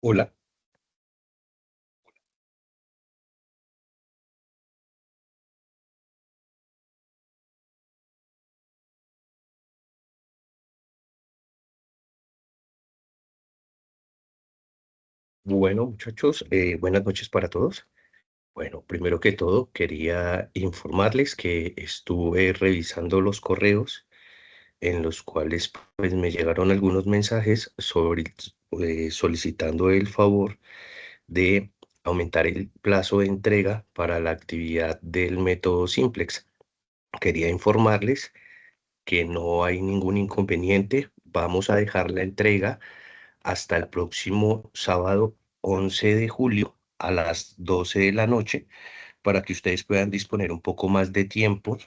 Hola, bueno muchachos, buenas noches para todos. Bueno, primero que todo, quería informarles que estuve revisando los correos en los cuales pues me llegaron algunos mensajes solicitando el favor de aumentar el plazo de entrega para la actividad del método Simplex. Quería informarles que no hay ningún inconveniente. Vamos a dejar la entrega hasta el próximo sábado 11 de julio a las 12 de la noche para que ustedes puedan disponer un poco más de tiempo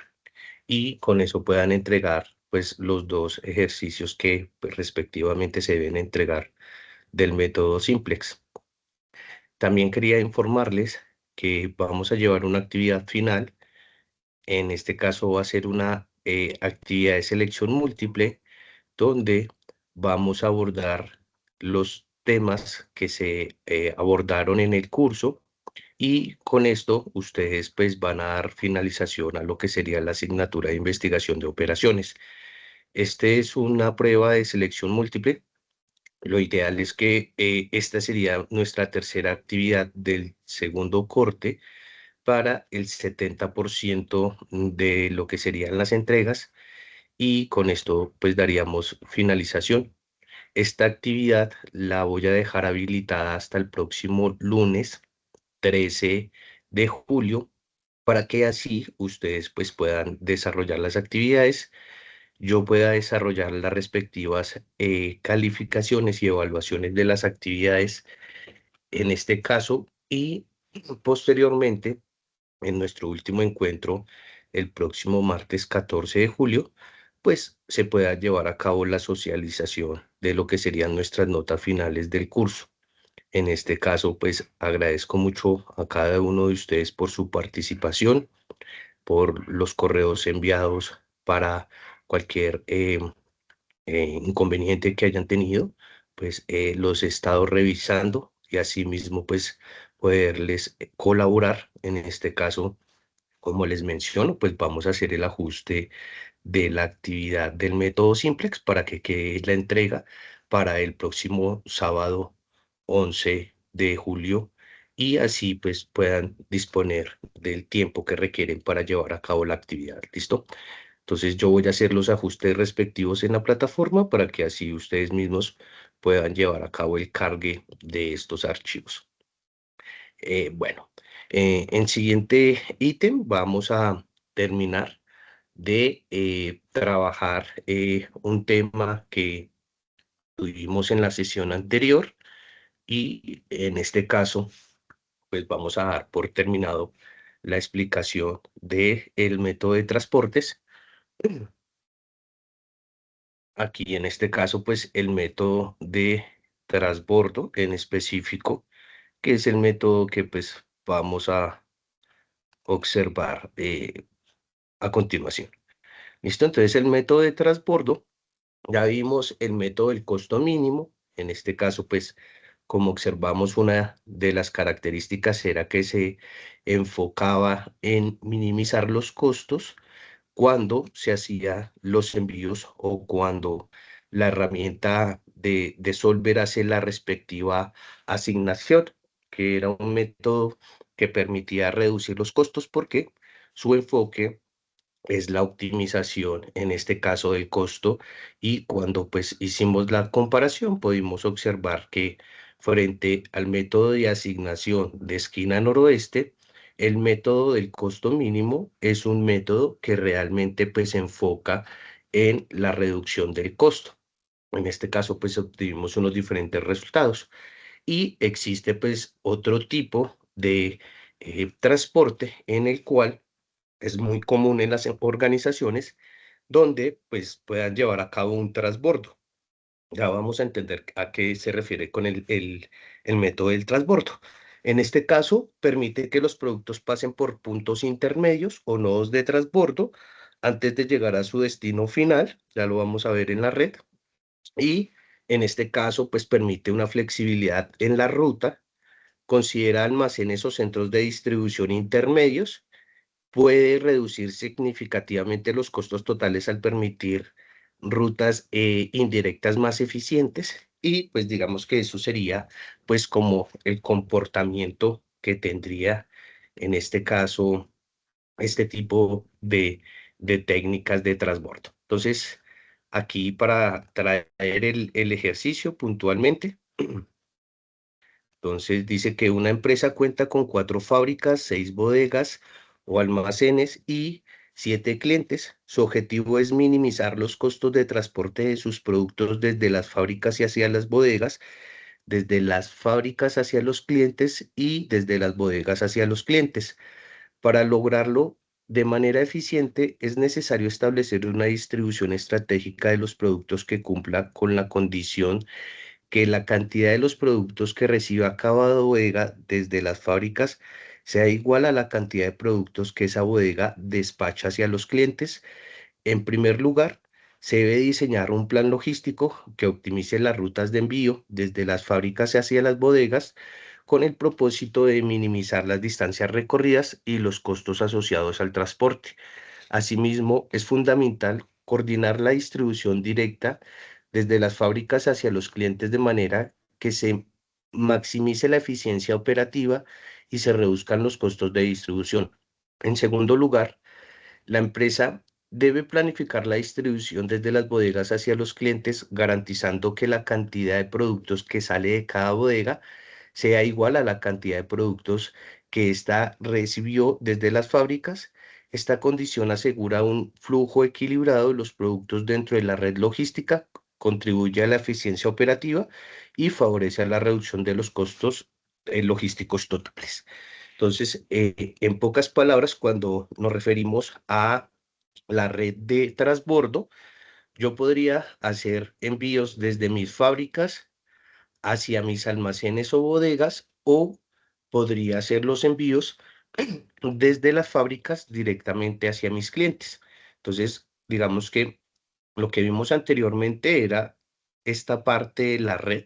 y con eso puedan entregar pues los dos ejercicios que pues, respectivamente se deben entregar del método Simplex. También quería informarles que vamos a llevar una actividad final. En este caso va a ser una actividad de selección múltiple donde vamos a abordar los temas que se abordaron en el curso y con esto ustedes pues van a dar finalización a lo que sería la asignatura de investigación de operaciones. Este es una prueba de selección múltiple. Lo ideal es que esta sería nuestra tercera actividad del segundo corte para el 70% de lo que serían las entregas y con esto pues daríamos finalización. Esta actividad la voy a dejar habilitada hasta el próximo lunes 13 de julio para que así ustedes pues puedan desarrollar las actividades, yo pueda desarrollar las respectivas calificaciones y evaluaciones de las actividades en este caso y posteriormente en nuestro último encuentro el próximo martes 14 de julio, pues se pueda llevar a cabo la socialización de lo que serían nuestras notas finales del curso. En este caso, pues agradezco mucho a cada uno de ustedes por su participación, por los correos enviados para cualquier inconveniente que hayan tenido, pues los he estado revisando y asimismo pues poderles colaborar. En este caso, como les menciono, pues vamos a hacer el ajuste de la actividad del método Simplex para que quede la entrega para el próximo sábado 11 de julio y así pues puedan disponer del tiempo que requieren para llevar a cabo la actividad. ¿Listo? Entonces yo voy a hacer los ajustes respectivos en la plataforma para que así ustedes mismos puedan llevar a cabo el cargue de estos archivos. Bueno, en siguiente ítem vamos a terminar de trabajar un tema que tuvimos en la sesión anterior y en este caso, pues vamos a dar por terminado la explicación del método de transportes. Aquí en este caso, pues el método de transbordo en específico, que es el método que pues vamos a observar a continuación. ¿Listo? Entonces el método de transbordo, ya vimos el método del costo mínimo. En este caso, pues como observamos, una de las características era que se enfocaba en minimizar los costos cuando se hacía los envíos o cuando la herramienta de Solver hace la respectiva asignación, que era un método que permitía reducir los costos porque su enfoque es la optimización, en este caso del costo, y cuando pues hicimos la comparación pudimos observar que frente al método de asignación de esquina noroeste, el método del costo mínimo es un método que realmente pues se enfoca en la reducción del costo. En este caso pues obtuvimos unos diferentes resultados y existe pues otro tipo de transporte en el cual es muy común en las organizaciones donde pues puedan llevar a cabo un transbordo. Ya vamos a entender a qué se refiere con el método del transbordo. En este caso, permite que los productos pasen por puntos intermedios o nodos de transbordo antes de llegar a su destino final, ya lo vamos a ver en la red, y En este caso, pues permite una flexibilidad en la ruta, considera almacenes o centros de distribución intermedios, puede reducir significativamente los costos totales al permitir rutas indirectas más eficientes y pues digamos que eso sería pues como el comportamiento que tendría en este caso este tipo de técnicas de transbordo. Entonces, aquí para traer el ejercicio puntualmente, entonces dice que una empresa cuenta con 4 fábricas, 6 bodegas o almacenes y 7 clientes. Su objetivo es minimizar los costos de transporte de sus productos desde las fábricas y hacia las bodegas, desde las fábricas hacia los clientes y desde las bodegas hacia los clientes. Para lograrlo de manera eficiente, es necesario establecer una distribución estratégica de los productos que cumpla con la condición que la cantidad de los productos que reciba cada bodega desde las fábricas sea igual a la cantidad de productos que esa bodega despacha hacia los clientes. En primer lugar, se debe diseñar un plan logístico que optimice las rutas de envío desde las fábricas hacia las bodegas con el propósito de minimizar las distancias recorridas y los costos asociados al transporte. Asimismo, es fundamental coordinar la distribución directa desde las fábricas hacia los clientes de manera que se maximice la eficiencia operativa y se reduzcan los costos de distribución. En segundo lugar, la empresa debe planificar la distribución desde las bodegas hacia los clientes, garantizando que la cantidad de productos que sale de cada bodega sea igual a la cantidad de productos que ésta recibió desde las fábricas. Esta condición asegura un flujo equilibrado de los productos dentro de la red logística, contribuye a la eficiencia operativa y favorece a la reducción de los costos logísticos totales. Entonces, en pocas palabras, cuando nos referimos a la red de transbordo, yo podría hacer envíos desde mis fábricas hacia mis almacenes o bodegas o podría hacer los envíos desde las fábricas directamente hacia mis clientes. Entonces, digamos que lo que vimos anteriormente era esta parte de la red,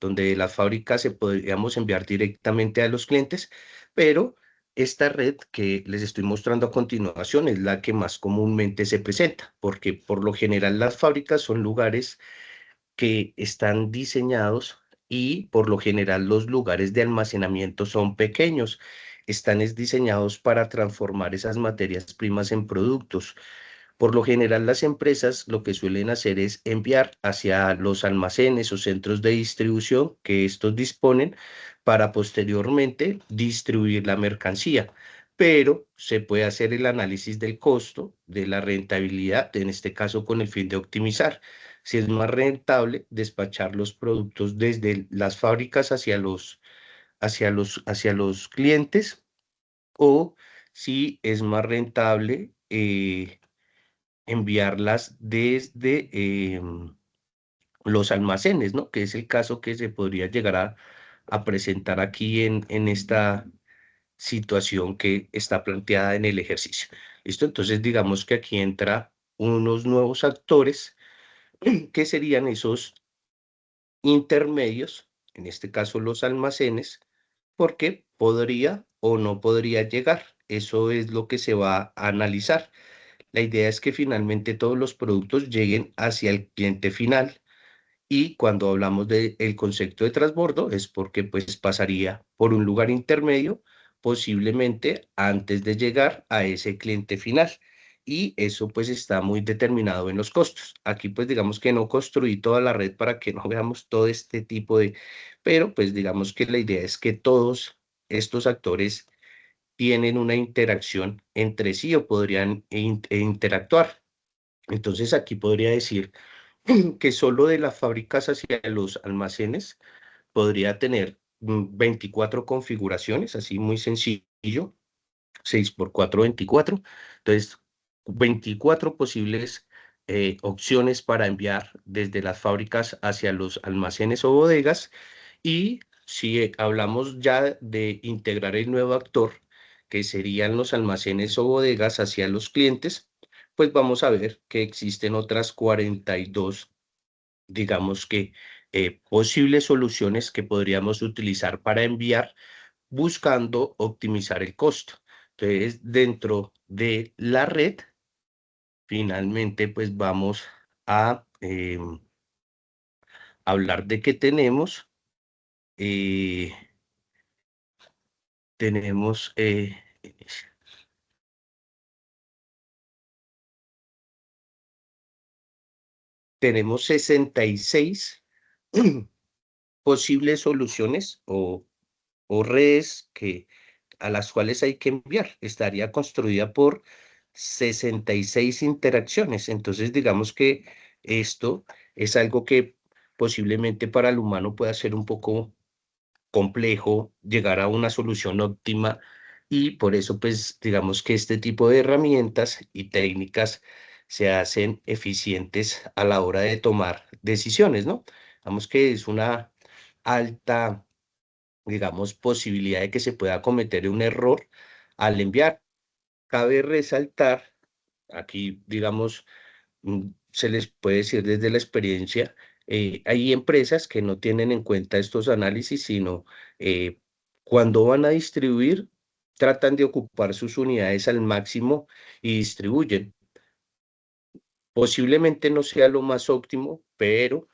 donde de las fábricas se podríamos enviar directamente a los clientes, pero esta red que les estoy mostrando a continuación es la que más comúnmente se presenta, porque por lo general las fábricas son lugares que están diseñados y por lo general los lugares de almacenamiento son pequeños. Están diseñados para transformar esas materias primas en productos. Por lo general, las empresas lo que suelen hacer es enviar hacia los almacenes o centros de distribución que estos disponen para posteriormente distribuir la mercancía. Pero se puede hacer el análisis del costo, de la rentabilidad, en este caso con el fin de optimizar. Si es más rentable despachar los productos desde las fábricas hacia los clientes o si es más rentable enviarlas desde los almacenes, ¿no? Que es el caso que se podría llegar a presentar aquí en esta situación que está planteada en el ejercicio. ¿Listo? Entonces, digamos que aquí entra unos nuevos actores que serían esos intermedios, en este caso los almacenes, porque podría o no podría llegar. Eso es lo que se va a analizar. La idea es que finalmente todos los productos lleguen hacia el cliente final y cuando hablamos del concepto de transbordo es porque pues pasaría por un lugar intermedio, posiblemente antes de llegar a ese cliente final. Y eso pues está muy determinado en los costos. Aquí pues digamos que no construí toda la red para que no veamos todo este tipo pero pues digamos que la idea es que todos estos actores tienen una interacción entre sí o podrían interactuar. Entonces aquí podría decir que solo de las fábricas hacia los almacenes podría tener 24 configuraciones, así muy sencillo, 6 por 4, 24. Entonces, 24 posibles opciones para enviar desde las fábricas hacia los almacenes o bodegas. Y si hablamos ya de integrar el nuevo actor, que serían los almacenes o bodegas hacia los clientes, pues vamos a ver que existen otras 42 digamos que posibles soluciones que podríamos utilizar para enviar buscando optimizar el costo. Entonces, dentro de la red, finalmente, pues vamos a hablar de que eh, tenemos, tenemos 66 posibles soluciones o redes a las cuales hay que enviar. Estaría construida por 66 interacciones. Entonces, digamos que esto es algo que posiblemente para el humano pueda ser un poco complejo llegar a una solución óptima y por eso, pues, digamos que este tipo de herramientas y técnicas se hacen eficientes a la hora de tomar decisiones, ¿no? Digamos que es una alta, digamos, posibilidad de que se pueda cometer un error al enviar. Cabe resaltar, aquí, digamos, se les puede decir desde la experiencia, hay empresas que no tienen en cuenta estos análisis, sino cuando van a distribuir, tratan de ocupar sus unidades al máximo y distribuyen. Posiblemente no sea lo más óptimo, pero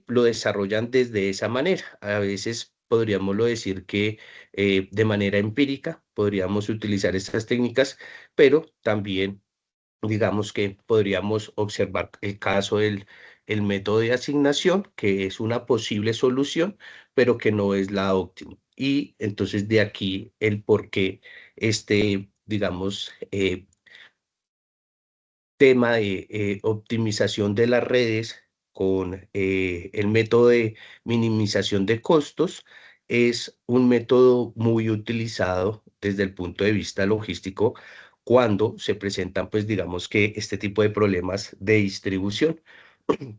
lo desarrollan desde esa manera. A veces podríamos decir que de manera empírica podríamos utilizar estas técnicas, pero también digamos que podríamos observar el caso del el método de asignación, que es una posible solución, pero que no es la óptima. Y entonces de aquí el por qué digamos, tema de optimización de las redes con el método de minimización de costos es un método muy utilizado desde el punto de vista logístico cuando se presentan, pues digamos que este tipo de problemas de distribución,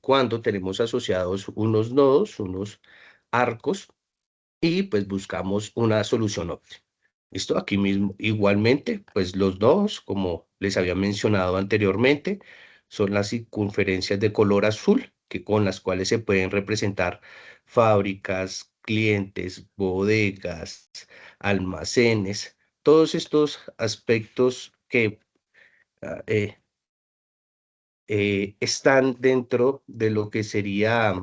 cuando tenemos asociados unos nodos, unos arcos y pues buscamos una solución óptima. ¿Listo? Aquí mismo, igualmente, pues los dos, como les había mencionado anteriormente, son las circunferencias de color azul, que con las cuales se pueden representar fábricas, clientes, bodegas, almacenes, todos estos aspectos que ah, están dentro de lo que sería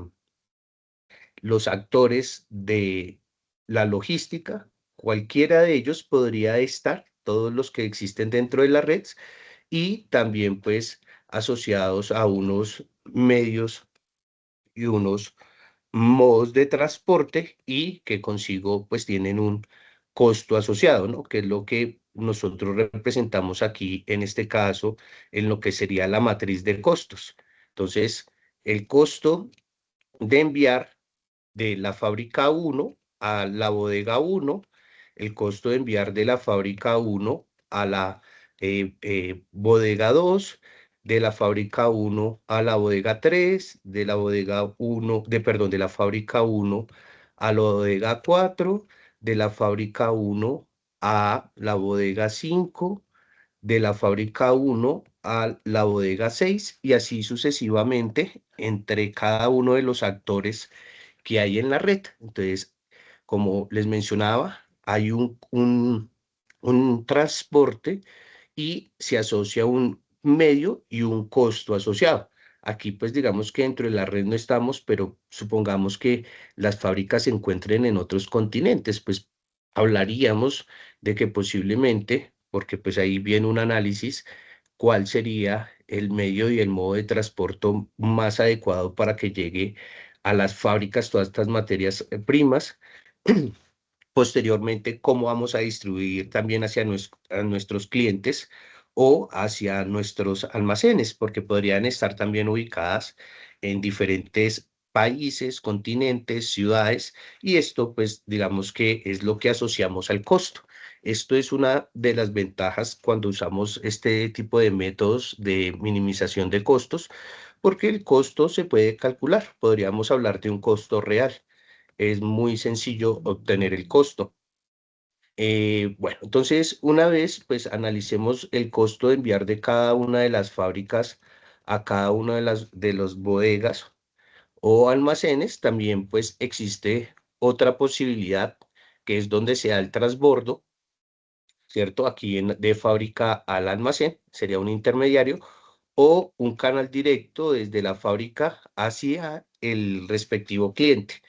los actores de la logística, cualquiera de ellos podría estar, todos los que existen dentro de la red, y también pues asociados a unos medios y unos modos de transporte y que consigo pues tienen un costo asociado, ¿no? Que es lo que nosotros representamos aquí en este caso en lo que sería la matriz de costos. Entonces, el costo de enviar de la fábrica uno a la bodega uno, el costo de enviar de la fábrica uno a la bodega 2, de la fábrica uno a la bodega 3, de la bodega uno, perdón, de la fábrica uno a la bodega 4, de la fábrica uno a la bodega 5, de la fábrica uno a la bodega 6 y así sucesivamente entre cada uno de los actores que hay en la red. Entonces, como les mencionaba, hay un transporte y se asocia un medio y un costo asociado. Aquí, pues digamos que dentro de la red no estamos, pero supongamos que las fábricas se encuentren en otros continentes, pues hablaríamos de que posiblemente, porque pues ahí viene un análisis, cuál sería el medio y el modo de transporte más adecuado para que llegue a las fábricas todas estas materias primas. Posteriormente, cómo vamos a distribuir también hacia a nuestros clientes o hacia nuestros almacenes, porque podrían estar también ubicadas en diferentes países, continentes, ciudades, y esto, pues, digamos que es lo que asociamos al costo. Esto es una de las ventajas cuando usamos este tipo de métodos de minimización de costos, porque el costo se puede calcular. Podríamos hablar de un costo real. Es muy sencillo obtener el costo. Bueno, entonces una vez pues analicemos el costo de enviar de cada una de las fábricas a cada una de las bodegas o almacenes, también pues existe otra posibilidad, que es donde se da el transbordo, ¿cierto? Aquí de fábrica al almacén, sería un intermediario, o un canal directo desde la fábrica hacia el respectivo cliente.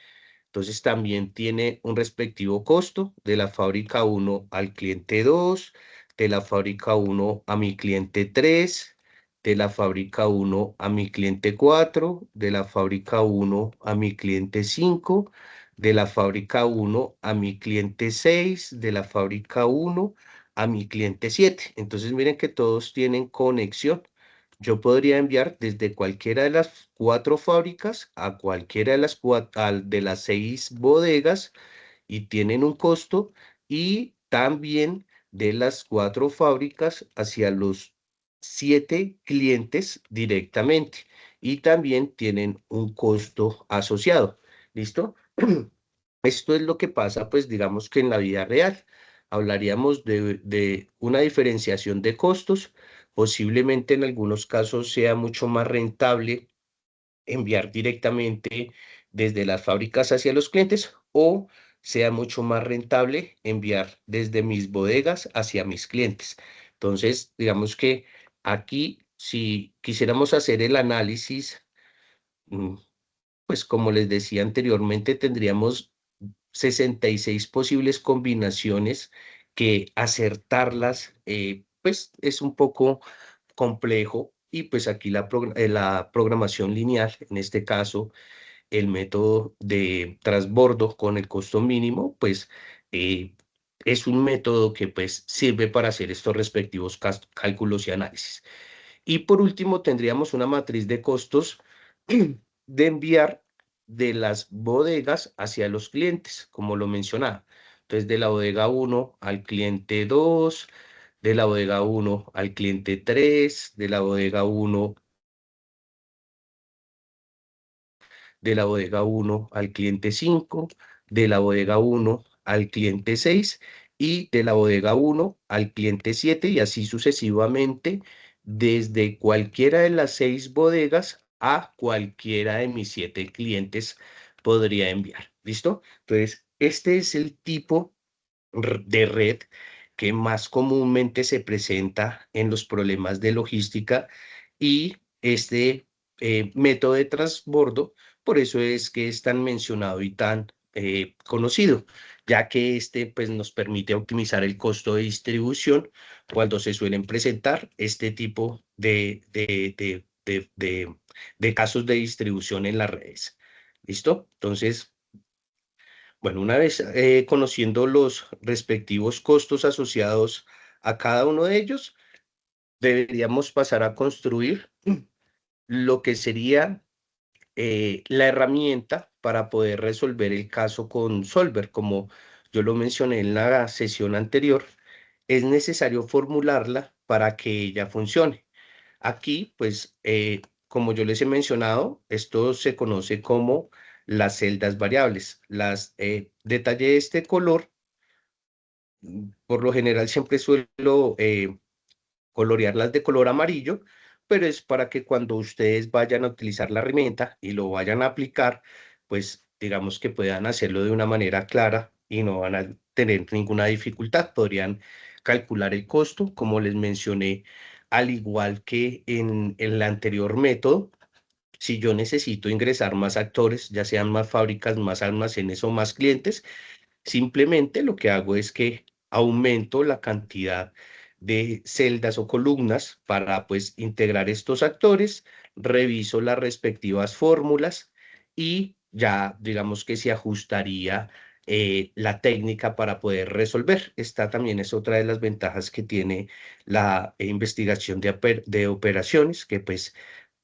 Entonces también tiene un respectivo costo de la fábrica 1 al cliente 2, de la fábrica 1 a mi cliente 3, de la fábrica 1 a mi cliente 4, de la fábrica 1 a mi cliente 5, de la fábrica 1 a mi cliente 6, de la fábrica 1 a mi cliente 7. Entonces miren que todos tienen conexión. Yo podría enviar desde cualquiera de las 4 fábricas a cualquiera de de las 6 bodegas y tienen un costo, y también de las 4 fábricas hacia los 7 clientes directamente, y también tienen un costo asociado. ¿Listo? Esto es lo que pasa, pues digamos que en la vida real. Hablaríamos de una diferenciación de costos. Posiblemente en algunos casos sea mucho más rentable enviar directamente desde las fábricas hacia los clientes, o sea mucho más rentable enviar desde mis bodegas hacia mis clientes. Entonces, digamos que aquí, si quisiéramos hacer el análisis, mm, pues como les decía anteriormente, tendríamos 66 posibles combinaciones que acertarlas, pues es un poco complejo, y pues aquí la programación lineal, en este caso el método de transbordo con el costo mínimo, pues eh, es un método que pues sirve para hacer estos respectivos cálculos y análisis. Y por último, tendríamos una matriz de costos de enviar de las bodegas hacia los clientes, como lo mencionaba. Entonces, de la bodega 1 al cliente 2, de la bodega 1 al cliente 3, de la bodega 1, de la bodega 1 al cliente 5, de la bodega 1 al cliente 6, y de la bodega 1 al cliente 7, y así sucesivamente desde cualquiera de las 6 bodegas a cualquiera de mis 7 clientes podría enviar. ¿Listo? Entonces, este es el tipo de red que más comúnmente se presenta en los problemas de logística, y este método de transbordo, por eso es que es tan mencionado y tan conocido, ya que este pues, nos permite optimizar el costo de distribución cuando se suelen presentar este tipo de casos de distribución en las redes. ¿Listo? Entonces, bueno, una vez conociendo los respectivos costos asociados a cada uno de ellos, deberíamos pasar a construir lo que sería la herramienta para poder resolver el caso con Solver. Como yo lo mencioné en la sesión anterior, es necesario formularla para que ella funcione. Aquí, pues, como yo les he mencionado, esto se conoce como las celdas variables. Las detallé este color. Por lo general siempre suelo colorearlas de color amarillo, pero es para que cuando ustedes vayan a utilizar la herramienta y lo vayan a aplicar, pues digamos que puedan hacerlo de una manera clara y no van a tener ninguna dificultad. Podrían calcular el costo, como les mencioné, al igual que en el anterior método. Si yo necesito ingresar más actores, ya sean más fábricas, más almacenes o más clientes, simplemente lo que hago es que aumento la cantidad de celdas o columnas para pues integrar estos actores, reviso las respectivas fórmulas, y ya digamos que se ajustaría la técnica para poder resolver. Esta también es otra de las ventajas que tiene la investigación de operaciones, que pues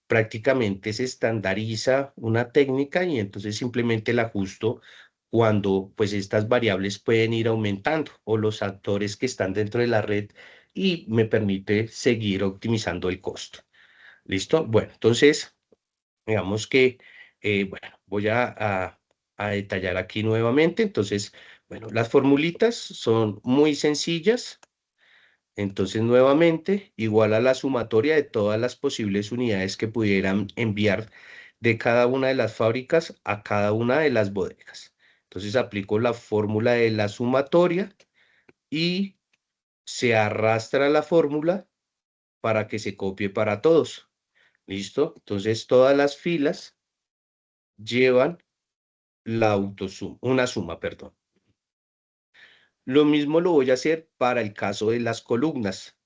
prácticamente se estandariza una técnica y entonces simplemente la ajusto cuando pues estas variables pueden ir aumentando, o los actores que están dentro de la red, y me permite seguir optimizando el costo. ¿Listo? Bueno, entonces digamos que, bueno, voy a detallar aquí nuevamente. Entonces, bueno, las formulitas son muy sencillas. Entonces, nuevamente, igual a la sumatoria de todas las posibles unidades que pudieran enviar de cada una de las fábricas a cada una de las bodegas. Entonces aplico la fórmula de la sumatoria y se arrastra la fórmula para que se copie para todos. ¿Listo? Entonces todas las filas llevan una suma, perdón. Lo mismo lo voy a hacer para el caso de las columnas,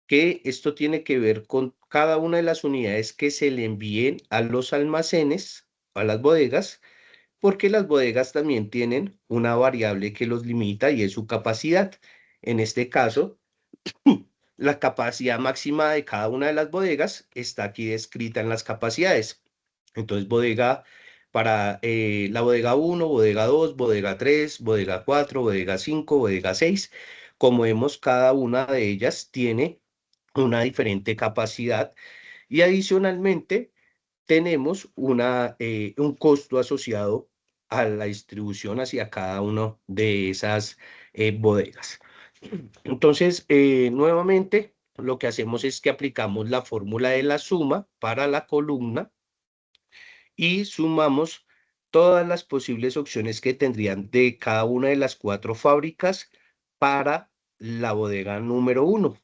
que esto tiene que ver con cada una de las unidades que se le envíen a los almacenes, a las bodegas, porque las bodegas también tienen una variable que los limita y es su capacidad. En este caso, la capacidad máxima de cada una de las bodegas está aquí descrita en las capacidades. Entonces, para la bodega 1, bodega 2, bodega 3, bodega 4, bodega 5, bodega 6. Como vemos, cada una de ellas tiene una diferente capacidad y adicionalmente tenemos un costo asociado a la distribución hacia cada una de esas bodegas. Entonces, nuevamente, lo que hacemos es que aplicamos la fórmula de la suma para la columna y sumamos todas las posibles opciones que tendrían de cada una de las 4 fábricas para la bodega número 1.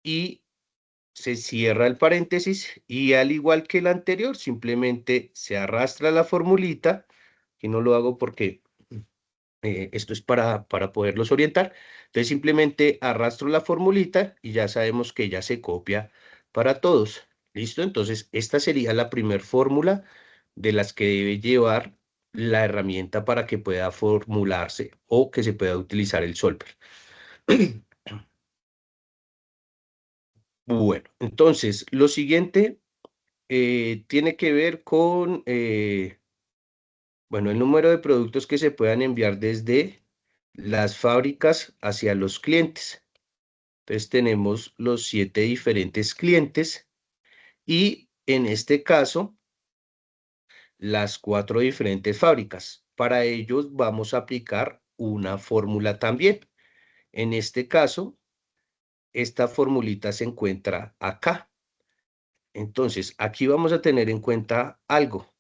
Y se cierra el paréntesis y al igual que el anterior, simplemente se arrastra la formulita, que no lo hago porque esto es para poderlos orientar. Entonces simplemente arrastro la formulita y ya sabemos que ya se copia para todos. ¿Listo? Entonces esta sería la primer fórmula de las que debe llevar la herramienta para que pueda formularse o que se pueda utilizar el solver. Bueno, entonces lo siguiente tiene que ver con, bueno, el número de productos que se puedan enviar desde las fábricas hacia los clientes. Entonces tenemos los 7 diferentes clientes y en este caso las 4 diferentes fábricas. Para ellos vamos a aplicar una fórmula también. En este caso, esta formulita se encuentra acá. Entonces, aquí vamos a tener en cuenta algo.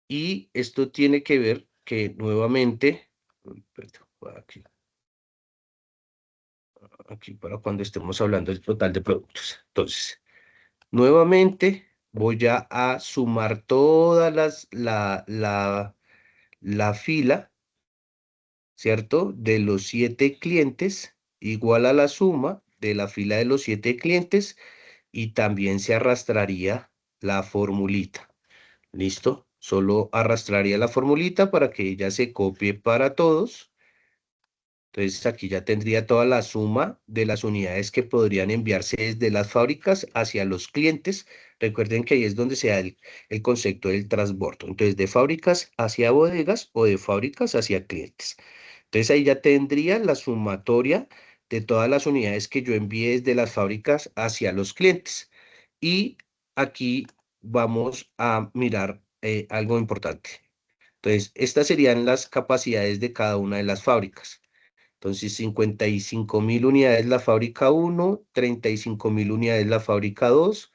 Y esto tiene que ver que nuevamente, perdón, aquí para cuando estemos hablando del total de productos. Entonces, nuevamente voy a sumar todas la fila, ¿cierto? De los 7 clientes, igual a la suma de la fila de los 7 clientes, y también se arrastraría la formulita. ¿Listo? Solo arrastraría la formulita para que ella se copie para todos. Entonces aquí ya tendría toda la suma de las unidades que podrían enviarse desde las fábricas hacia los clientes. Recuerden que ahí es donde se da el concepto del transbordo. Entonces de fábricas hacia bodegas o de fábricas hacia clientes. Entonces ahí ya tendría la sumatoria de todas las unidades que yo envíe desde las fábricas hacia los clientes. Y aquí vamos a mirar algo importante. Entonces, estas serían las capacidades de cada una de las fábricas. Entonces, 55.000 unidades la fábrica 1, 35.000 unidades la fábrica 2,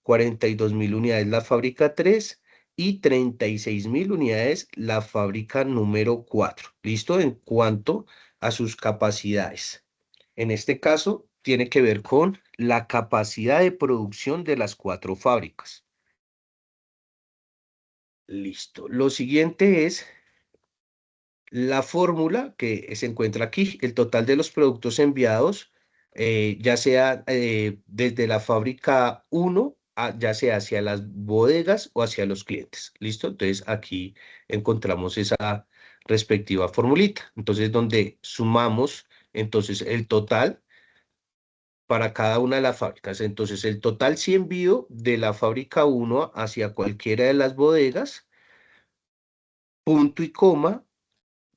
42.000 unidades la fábrica 3 y 36.000 unidades la fábrica número 4. ¿Listo? En cuanto a sus capacidades. En este caso, tiene que ver con la capacidad de producción de las 4 fábricas. Listo. Lo siguiente es la fórmula que se encuentra aquí, el total de los productos enviados, ya sea desde la fábrica 1, ya sea hacia las bodegas o hacia los clientes. ¿Listo? Entonces aquí encontramos esa respectiva formulita. Entonces, donde sumamos entonces el total para cada una de las fábricas. Entonces, el total si envío de la fábrica 1 hacia cualquiera de las bodegas, punto y coma,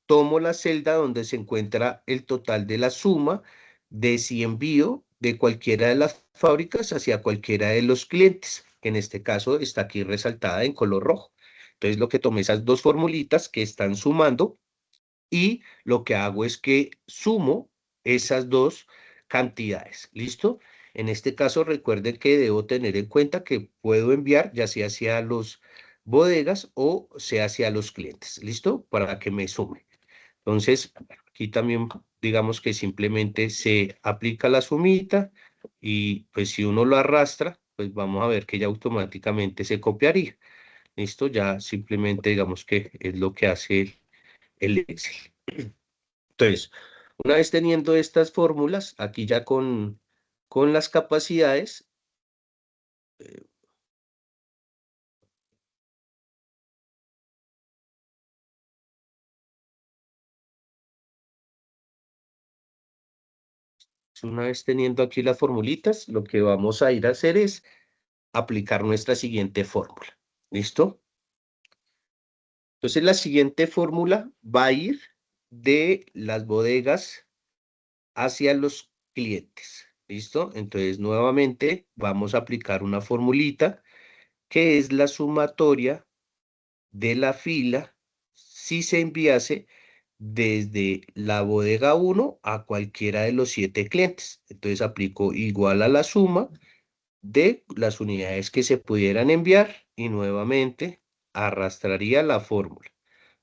tomo la celda donde se encuentra el total de la suma de si envío de cualquiera de las fábricas hacia cualquiera de los clientes, que en este caso está aquí resaltada en color rojo. Entonces lo que tomé esas dos formulitas que están sumando y lo que hago es que sumo esas dos cantidades. ¿Listo? En este caso, recuerden que debo tener en cuenta que puedo enviar ya sea hacia los bodegas o sea hacia los clientes. ¿Listo? Para que me sume. Entonces, aquí también digamos que simplemente se aplica la sumita y pues si uno lo arrastra, pues vamos a ver que ya automáticamente se copiaría. ¿Listo? Ya simplemente digamos que es lo que hace el Excel. Entonces, una vez teniendo estas fórmulas, aquí ya con las capacidades, una vez teniendo aquí las formulitas, lo que vamos a ir a hacer es aplicar nuestra siguiente fórmula. ¿Listo? Entonces la siguiente fórmula va a ir de las bodegas hacia los clientes. ¿Listo? Entonces nuevamente vamos a aplicar una formulita que es la sumatoria de la fila si se enviase desde la bodega 1 a cualquiera de los 7 clientes. Entonces aplico igual a la suma de las unidades que se pudieran enviar y nuevamente arrastraría la fórmula.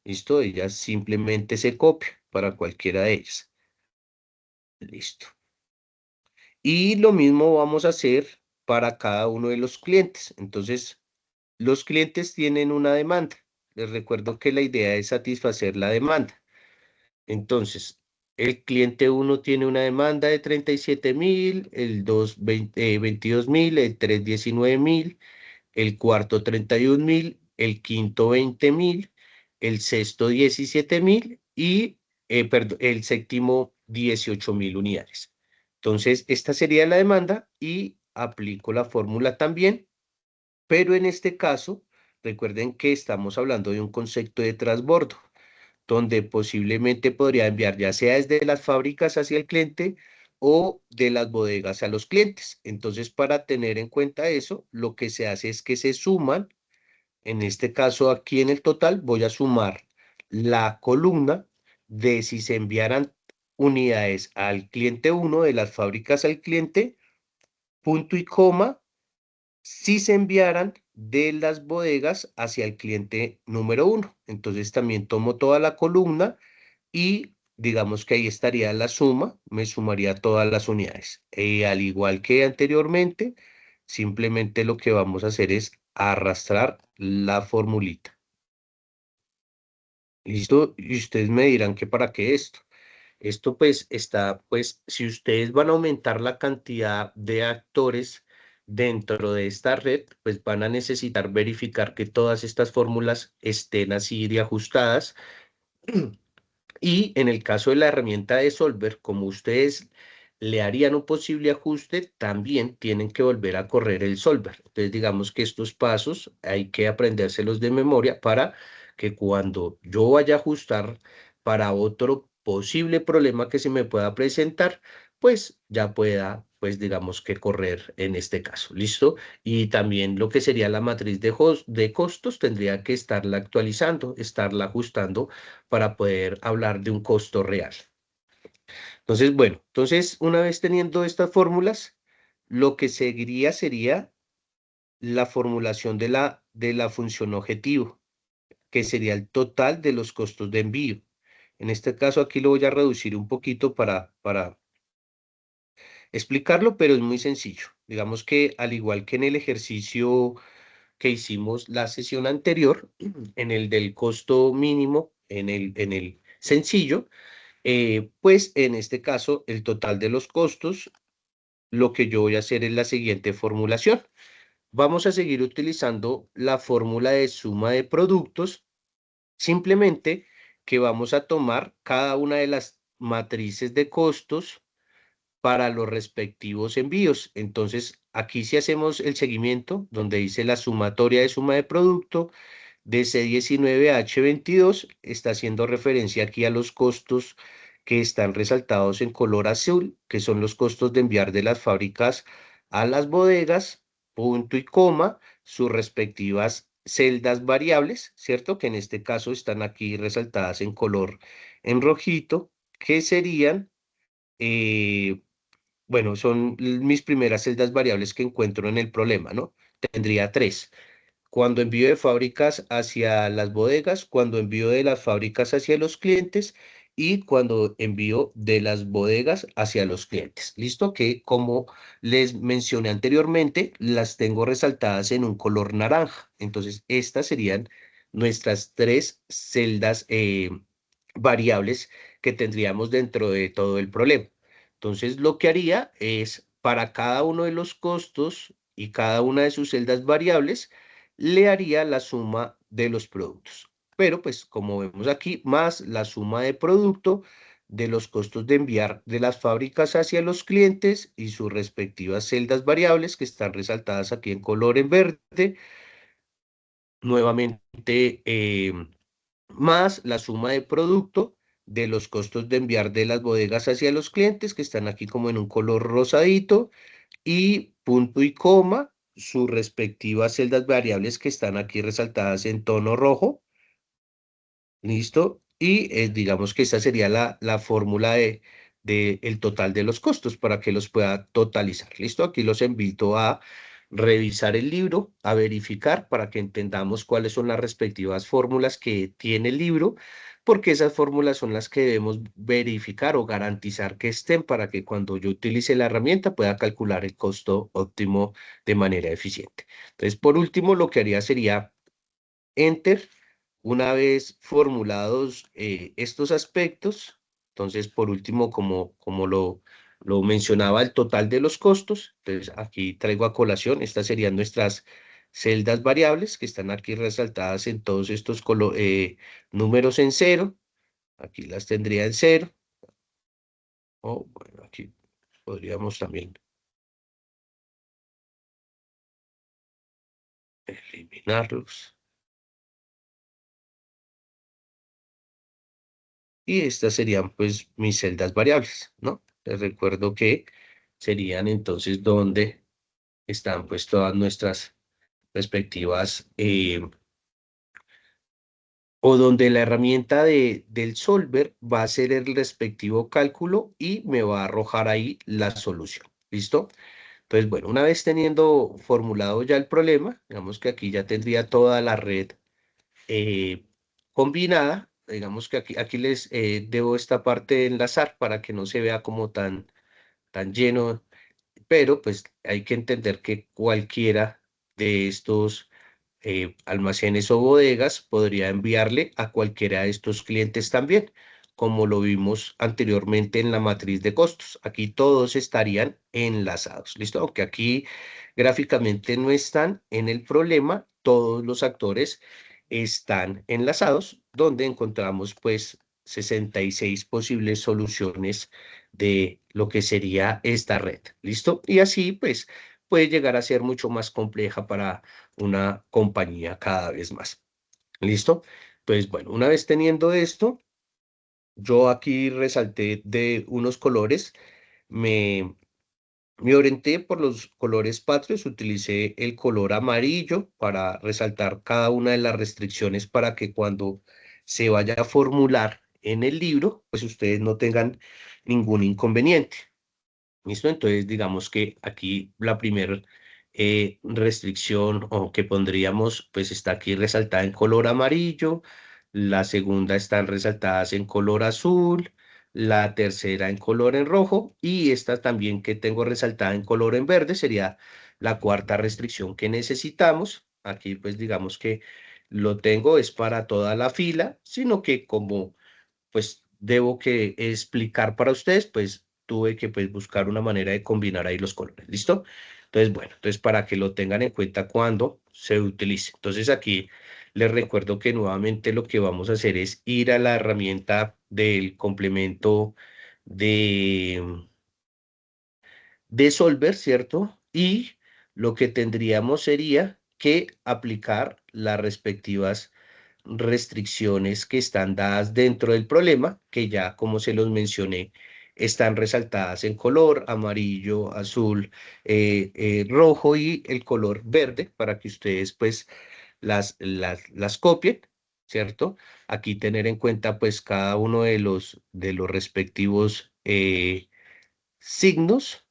¿Listo? Ella simplemente se copia para cualquiera de ellas. Listo. Y lo mismo vamos a hacer para cada uno de los clientes. Entonces, los clientes tienen una demanda. Les recuerdo que la idea es satisfacer la demanda. Entonces, el cliente uno tiene una demanda de 37.000, el 2 22.000, el 3 19.000, el cuarto 31.000, el quinto 20.000, el sexto 17.000 y perdón, el séptimo 18.000 unidades. Entonces, esta sería la demanda y aplico la fórmula también, pero en este caso, recuerden que estamos hablando de un concepto de transbordo, donde posiblemente podría enviar ya sea desde las fábricas hacia el cliente o de las bodegas a los clientes. Entonces, para tener en cuenta eso, lo que se hace es que se suman, en este caso aquí en el total, voy a sumar la columna de si se enviaran unidades al cliente uno de las fábricas al cliente, punto y coma, si se enviaran de las bodegas hacia el cliente número uno. Entonces también tomo toda la columna y digamos que ahí estaría la suma, me sumaría todas las unidades. Al igual que anteriormente, simplemente lo que vamos a hacer es arrastrar la formulita. ¿Listo? Y ustedes me dirán que para qué esto. Esto pues está, pues si ustedes van a aumentar la cantidad de actores dentro de esta red, pues van a necesitar verificar que todas estas fórmulas estén así de ajustadas. Y en el caso de la herramienta de Solver, como ustedes le harían un posible ajuste, también tienen que volver a correr el Solver. Entonces, digamos que estos pasos hay que aprendérselos de memoria para que cuando yo vaya a ajustar para otro posible problema que se me pueda presentar, pues ya pueda, pues digamos que correr en este caso. ¿Listo? Y también lo que sería la matriz de costos tendría que estarla actualizando, estarla ajustando para poder hablar de un costo real. Entonces, bueno, entonces una vez teniendo estas fórmulas, lo que seguiría sería la formulación de la función objetivo, que sería el total de los costos de envío. En este caso aquí lo voy a reducir un poquito para explicarlo, pero es muy sencillo. Digamos que al igual que en el ejercicio que hicimos la sesión anterior, en el del costo mínimo, en el sencillo, pues en este caso, el total de los costos, lo que yo voy a hacer es la siguiente formulación. Vamos a seguir utilizando la fórmula de suma de productos, simplemente que vamos a tomar cada una de las matrices de costos para los respectivos envíos. Entonces, aquí si hacemos el seguimiento, donde dice la sumatoria de suma de producto, de C19 a H22 está haciendo referencia aquí a los costos que están resaltados en color azul, que son los costos de enviar de las fábricas a las bodegas, punto y coma, sus respectivas celdas variables, ¿cierto? Que en este caso están aquí resaltadas en color en rojito, que serían eh, bueno, son mis primeras celdas variables que encuentro en el problema, ¿no? Tendría tres. Cuando envío de fábricas hacia las bodegas, cuando envío de las fábricas hacia los clientes y cuando envío de las bodegas hacia los clientes. ¿Listo? Que como les mencioné anteriormente, las tengo resaltadas en un color naranja. Entonces, estas serían nuestras tres celdas variables que tendríamos dentro de todo el problema. Entonces, lo que haría es para cada uno de los costos y cada una de sus celdas variables, le haría la suma de los productos. Pero pues como vemos aquí, más la suma de producto de los costos de enviar de las fábricas hacia los clientes y sus respectivas celdas variables que están resaltadas aquí en color en verde. Nuevamente, más la suma de producto de los costos de enviar de las bodegas hacia los clientes que están aquí como en un color rosadito y punto y coma, sus respectivas celdas variables que están aquí resaltadas en tono rojo. ¿Listo? Y digamos que esta sería la fórmula de el total de los costos para que los pueda totalizar. ¿Listo? Aquí los invito a revisar el libro, a verificar para que entendamos cuáles son las respectivas fórmulas que tiene el libro, porque esas fórmulas son las que debemos verificar o garantizar que estén para que cuando yo utilice la herramienta pueda calcular el costo óptimo de manera eficiente. Entonces, por último, lo que haría sería Enter. Una vez formulados estos aspectos, entonces por último, como lo mencionaba, el total de los costos, entonces aquí traigo a colación, estas serían nuestras celdas variables que están aquí resaltadas en todos estos números en cero, aquí las tendría en cero, o bueno, aquí podríamos también eliminarlos. Y estas serían pues mis celdas variables, ¿no? Les recuerdo que serían entonces donde están pues todas nuestras respectivas o donde la herramienta del solver va a hacer el respectivo cálculo y me va a arrojar ahí la solución. ¿Listo? Entonces, bueno, una vez teniendo formulado ya el problema, digamos que aquí ya tendría toda la red eh, combinada. Digamos que aquí les debo esta parte de enlazar para que no se vea como tan lleno, pero pues hay que entender que cualquiera de estos almacenes o bodegas podría enviarle a cualquiera de estos clientes también, como lo vimos anteriormente en la matriz de costos. Aquí todos estarían enlazados, ¿listo? Aunque aquí gráficamente no están en el problema, todos los actores están enlazados, donde encontramos pues 66 posibles soluciones de lo que sería esta red, ¿listo? Y así pues puede llegar a ser mucho más compleja para una compañía cada vez más. ¿Listo? Pues bueno, una vez teniendo esto, yo aquí resalté de unos colores, me, me orienté por los colores patrios, utilicé el color amarillo para resaltar cada una de las restricciones para que cuando se vaya a formular en el libro, pues ustedes no tengan ningún inconveniente. ¿Listo? Entonces, digamos que aquí la primera restricción o que pondríamos, pues está aquí resaltada en color amarillo, la segunda están resaltadas en color azul, la tercera en color en rojo y esta también que tengo resaltada en color en verde sería la cuarta restricción que necesitamos. Aquí, pues digamos que lo tengo es para toda la fila, sino que como pues debo que explicar para ustedes, pues tuve que pues buscar una manera de combinar ahí los colores, ¿listo? Entonces, bueno, entonces para que lo tengan en cuenta cuando se utilice. Entonces aquí les recuerdo que nuevamente lo que vamos a hacer es ir a la herramienta del complemento de, de Solver, ¿cierto? Y lo que tendríamos sería que aplicar las respectivas restricciones que están dadas dentro del problema, que ya como se los mencioné, están resaltadas en color amarillo, azul, rojo y el color verde para que ustedes pues las copien, ¿cierto? Aquí tener en cuenta pues cada uno de los respectivos signos.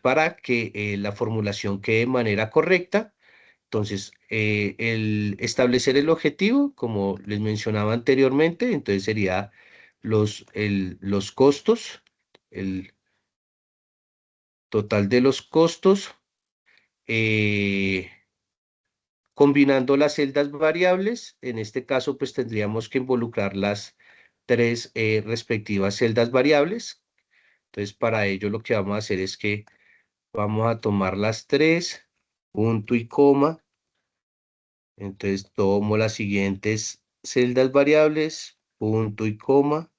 para que la formulación quede de manera correcta. Entonces, el establecer el objetivo, como les mencionaba anteriormente, entonces sería los costos, el total de los costos, eh, combinando las celdas variables. En este caso, pues tendríamos que involucrar las tres respectivas celdas variables. Entonces, para ello lo que vamos a hacer es que vamos a tomar las tres, punto y coma. Entonces tomo las siguientes celdas variables, punto y coma.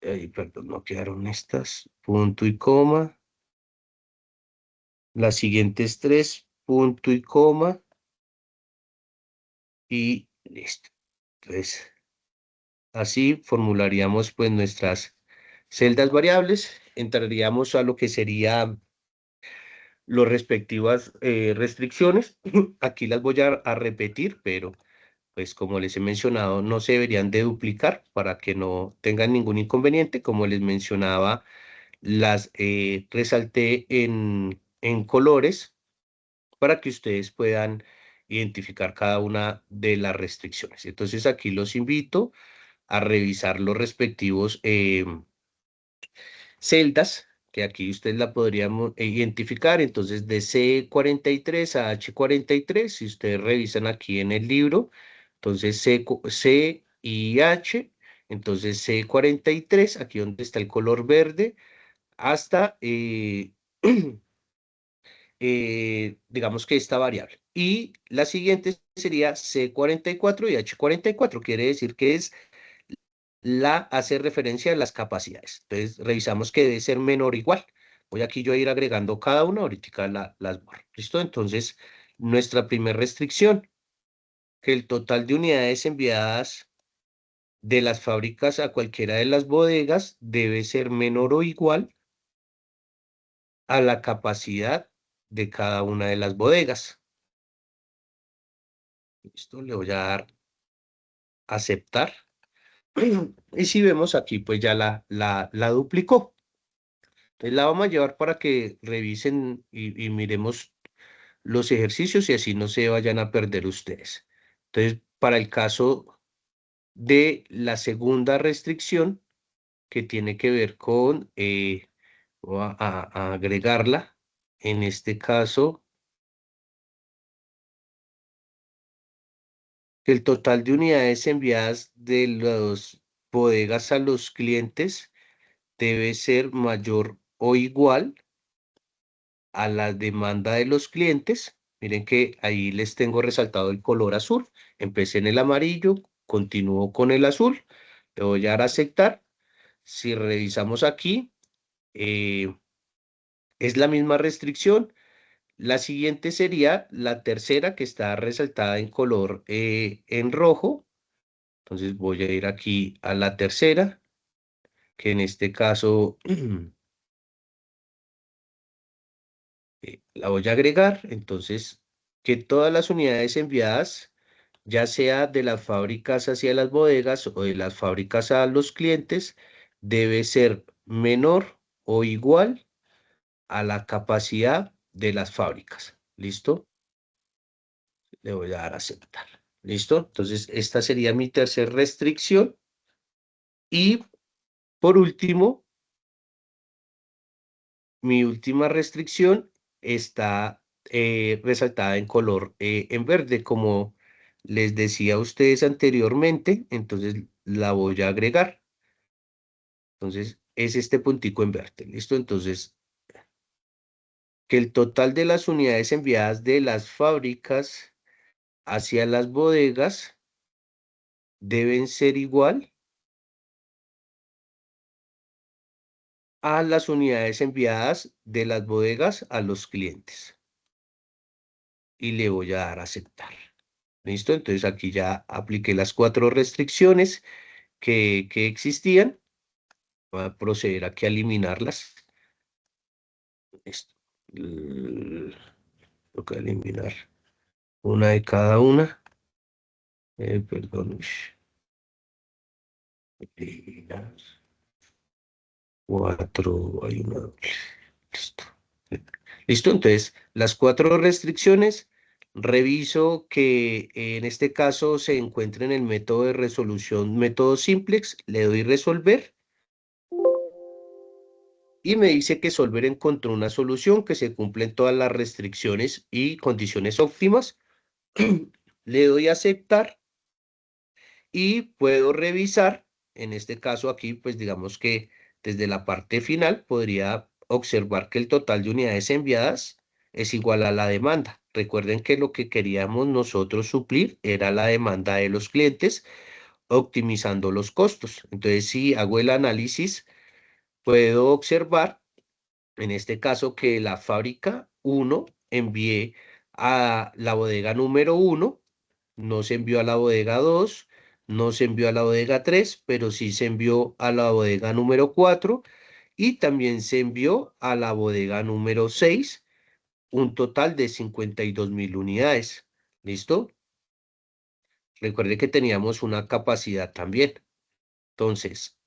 Ay, perdón, no quedaron estas, punto y coma. Las siguientes tres, punto y coma. Y listo. Entonces, así formularíamos pues nuestras celdas variables. Entraríamos a lo que sería las respectivas restricciones. Aquí las voy a repetir, pero pues como les he mencionado, no se deberían de duplicar para que no tengan ningún inconveniente. Como les mencionaba, las resalté en colores para que ustedes puedan identificar cada una de las restricciones. Entonces aquí los invito a revisar los respectivos celdas, que aquí ustedes la podrían identificar. Entonces, de C43 a H43, si ustedes revisan aquí en el libro, entonces C y H, entonces C43, aquí donde está el color verde, hasta, digamos que esta variable. Y la siguiente sería C44 y H44, quiere decir que es la hace referencia a las capacidades. Entonces, revisamos que debe ser menor o igual. Voy aquí yo a ir agregando cada una, ahorita las borro. ¿Listo? Entonces, nuestra primera restricción, que el total de unidades enviadas de las fábricas a cualquiera de las bodegas debe ser menor o igual a la capacidad de cada una de las bodegas. ¿Listo? Le voy a dar aceptar. Y si vemos aquí, pues ya la duplicó. Entonces la vamos a llevar para que revisen y miremos los ejercicios y así no se vayan a perder ustedes. Entonces, para el caso de la segunda restricción, que tiene que ver con, voy a agregarla, en este caso, que el total de unidades enviadas de las bodegas a los clientes debe ser mayor o igual a la demanda de los clientes. Miren que ahí les tengo resaltado el color azul. Empecé en el amarillo, continúo con el azul. Le voy a dar a aceptar. Si revisamos aquí, eh, es la misma restricción. La siguiente sería la tercera que está resaltada en color en rojo. Entonces voy a ir aquí a la tercera, que en este caso la voy a agregar. Entonces, que todas las unidades enviadas, ya sea de las fábricas hacia las bodegas o de las fábricas a los clientes, debe ser menor o igual a la capacidad de las fábricas. ¿Listo? Le voy a dar a aceptar. ¿Listo? Entonces, esta sería mi tercera restricción. Y por último, mi última restricción está resaltada en color en verde, como les decía a ustedes anteriormente, entonces la voy a agregar. Entonces, es este puntico en verde, ¿listo? Entonces, que el total de las unidades enviadas de las fábricas hacia las bodegas deben ser igual a las unidades enviadas de las bodegas a los clientes. Y le voy a dar a aceptar. ¿Listo? Entonces aquí ya apliqué las cuatro restricciones que existían. Voy a proceder aquí a eliminarlas. Esto. Toca eliminar una de cada una. Perdón. Eliminar. Cuatro. Hay una doble. Listo. Listo, entonces las cuatro restricciones, reviso que en este caso se encuentra en el método de resolución, método simplex, le doy resolver y me dice que Solver encontró una solución que se cumplen todas las restricciones y condiciones óptimas. Le doy a aceptar y puedo revisar, en este caso aquí, pues digamos que desde la parte final podría observar que el total de unidades enviadas es igual a la demanda. Recuerden que lo que queríamos nosotros suplir era la demanda de los clientes, optimizando los costos. Entonces, si hago el análisis, puedo observar, en este caso, que la fábrica uno envié a la bodega número uno, no se envió a la bodega 2, no se envió a la bodega 3, pero sí se envió a la bodega número 4 y también se envió a la bodega número 6, un total de 52.000 unidades. ¿Listo? Recuerde que teníamos una capacidad también. Entonces,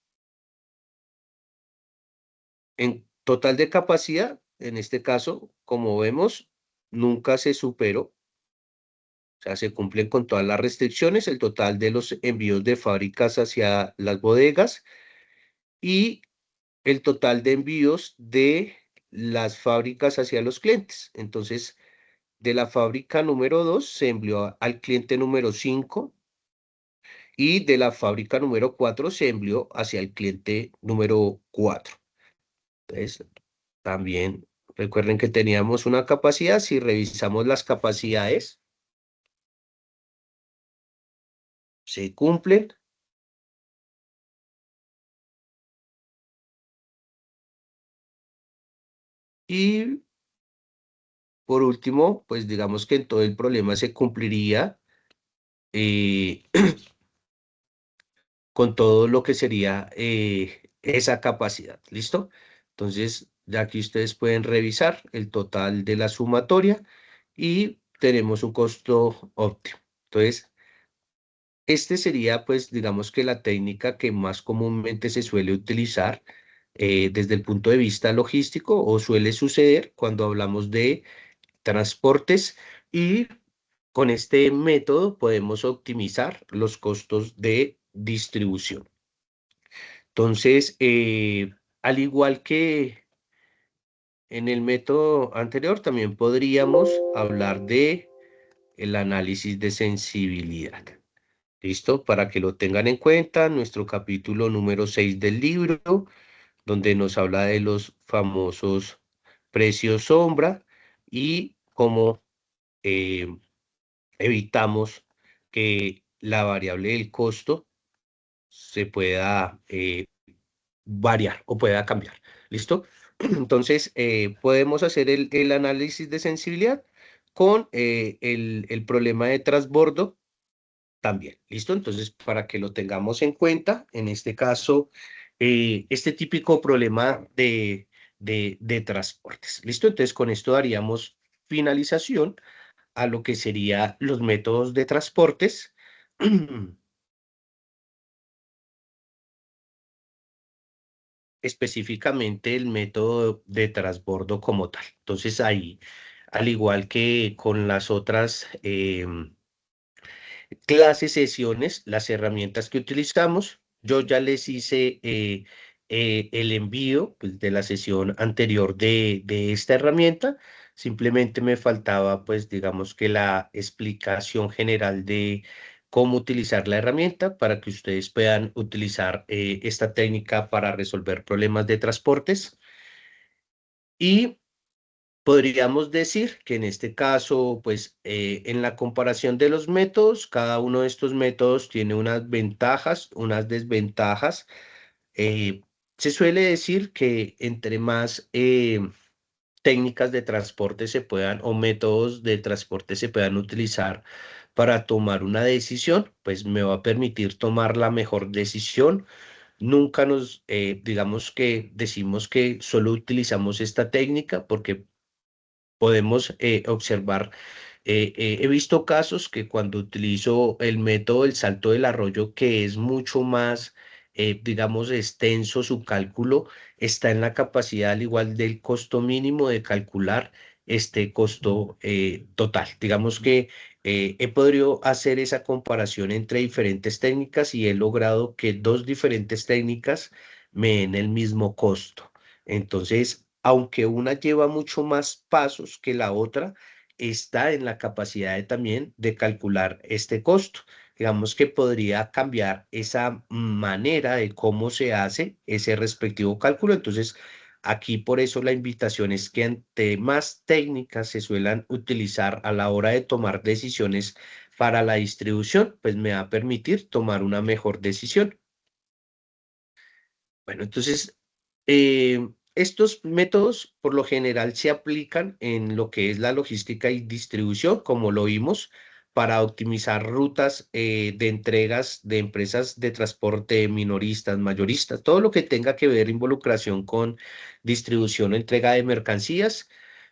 en total de capacidad, en este caso, como vemos, nunca se superó. O sea, se cumplen con todas las restricciones, el total de los envíos de fábricas hacia las bodegas y el total de envíos de las fábricas hacia los clientes. Entonces, de la fábrica número 2 se envió al cliente número 5 y de la fábrica número 4 se envió hacia el cliente número 4. Entonces, también recuerden que teníamos una capacidad. Si revisamos las capacidades, se cumplen. Y por último, pues digamos que en todo el problema se cumpliría eh, con todo lo que sería esa capacidad. ¿Listo? Entonces, ya aquí ustedes pueden revisar el total de la sumatoria y tenemos un costo óptimo. Entonces, este sería, pues, digamos que la técnica que más comúnmente se suele utilizar desde el punto de vista logístico o suele suceder cuando hablamos de transportes y con este método podemos optimizar los costos de distribución. Entonces, al igual que en el método anterior, también podríamos hablar de el análisis de sensibilidad. ¿Listo? Para que lo tengan en cuenta, nuestro capítulo número 6 del libro, donde nos habla de los famosos precios sombra y cómo eh, evitamos que la variable del costo se pueda variar o pueda cambiar. ¿Listo? Entonces, podemos hacer el análisis de sensibilidad con el problema de transbordo también. ¿Listo? Entonces, para que lo tengamos en cuenta, en este caso, este típico problema de transportes. ¿Listo? Entonces, con esto daríamos finalización a lo que serían los métodos de transportes, específicamente el método de transbordo como tal. Entonces ahí, al igual que con las otras clases, sesiones, las herramientas que utilizamos, yo ya les hice el envío pues, de la sesión anterior de esta herramienta. Simplemente me faltaba, pues, digamos que la explicación general de cómo utilizar la herramienta para que ustedes puedan utilizar esta técnica para resolver problemas de transportes. Y podríamos decir que en este caso, pues en la comparación de los métodos, cada uno de estos métodos tiene unas ventajas, unas desventajas. Eh, Se suele decir que entre más técnicas de transporte se puedan o métodos de transporte se puedan utilizar para tomar una decisión, pues me va a permitir tomar la mejor decisión. Nunca digamos que decimos que solo utilizamos esta técnica porque podemos observar, he visto casos que cuando utilizo el método del salto del arroyo, que es mucho más digamos, extenso su cálculo, está en la capacidad, al igual del costo mínimo, de calcular este costo total. Digamos que he podido hacer esa comparación entre diferentes técnicas y he logrado que dos diferentes técnicas me den el mismo costo. Entonces, aunque una lleva mucho más pasos que la otra, está en la capacidad también de calcular este costo. Digamos que podría cambiar esa manera de cómo se hace ese respectivo cálculo. Entonces, aquí por eso la invitación es que ante más técnicas se suelan utilizar a la hora de tomar decisiones para la distribución, pues me va a permitir tomar una mejor decisión. Bueno, entonces, estos métodos por lo general se aplican en lo que es la logística y distribución, como lo vimos, para optimizar rutas de entregas de empresas de transporte minoristas, mayoristas, todo lo que tenga que ver involucración con distribución o entrega de mercancías.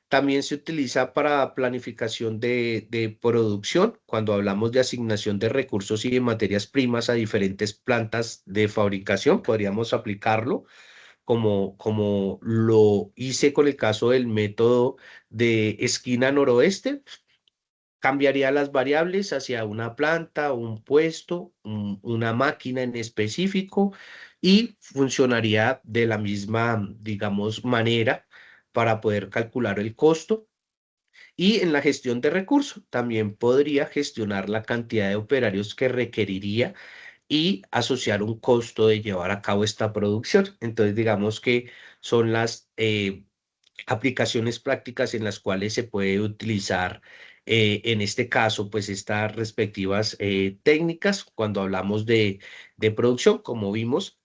También se utiliza para planificación de producción, cuando hablamos de asignación de recursos y de materias primas a diferentes plantas de fabricación, podríamos aplicarlo como lo hice con el caso del método de esquina noroeste. Cambiaría las variables hacia una planta, un puesto, una máquina en específico y funcionaría de la misma, digamos, manera para poder calcular el costo. Y en la gestión de recursos, también podría gestionar la cantidad de operarios que requeriría y asociar un costo de llevar a cabo esta producción. Entonces, digamos que son las aplicaciones prácticas en las cuales se puede utilizar, en este caso, pues estas respectivas técnicas cuando hablamos de producción, como vimos,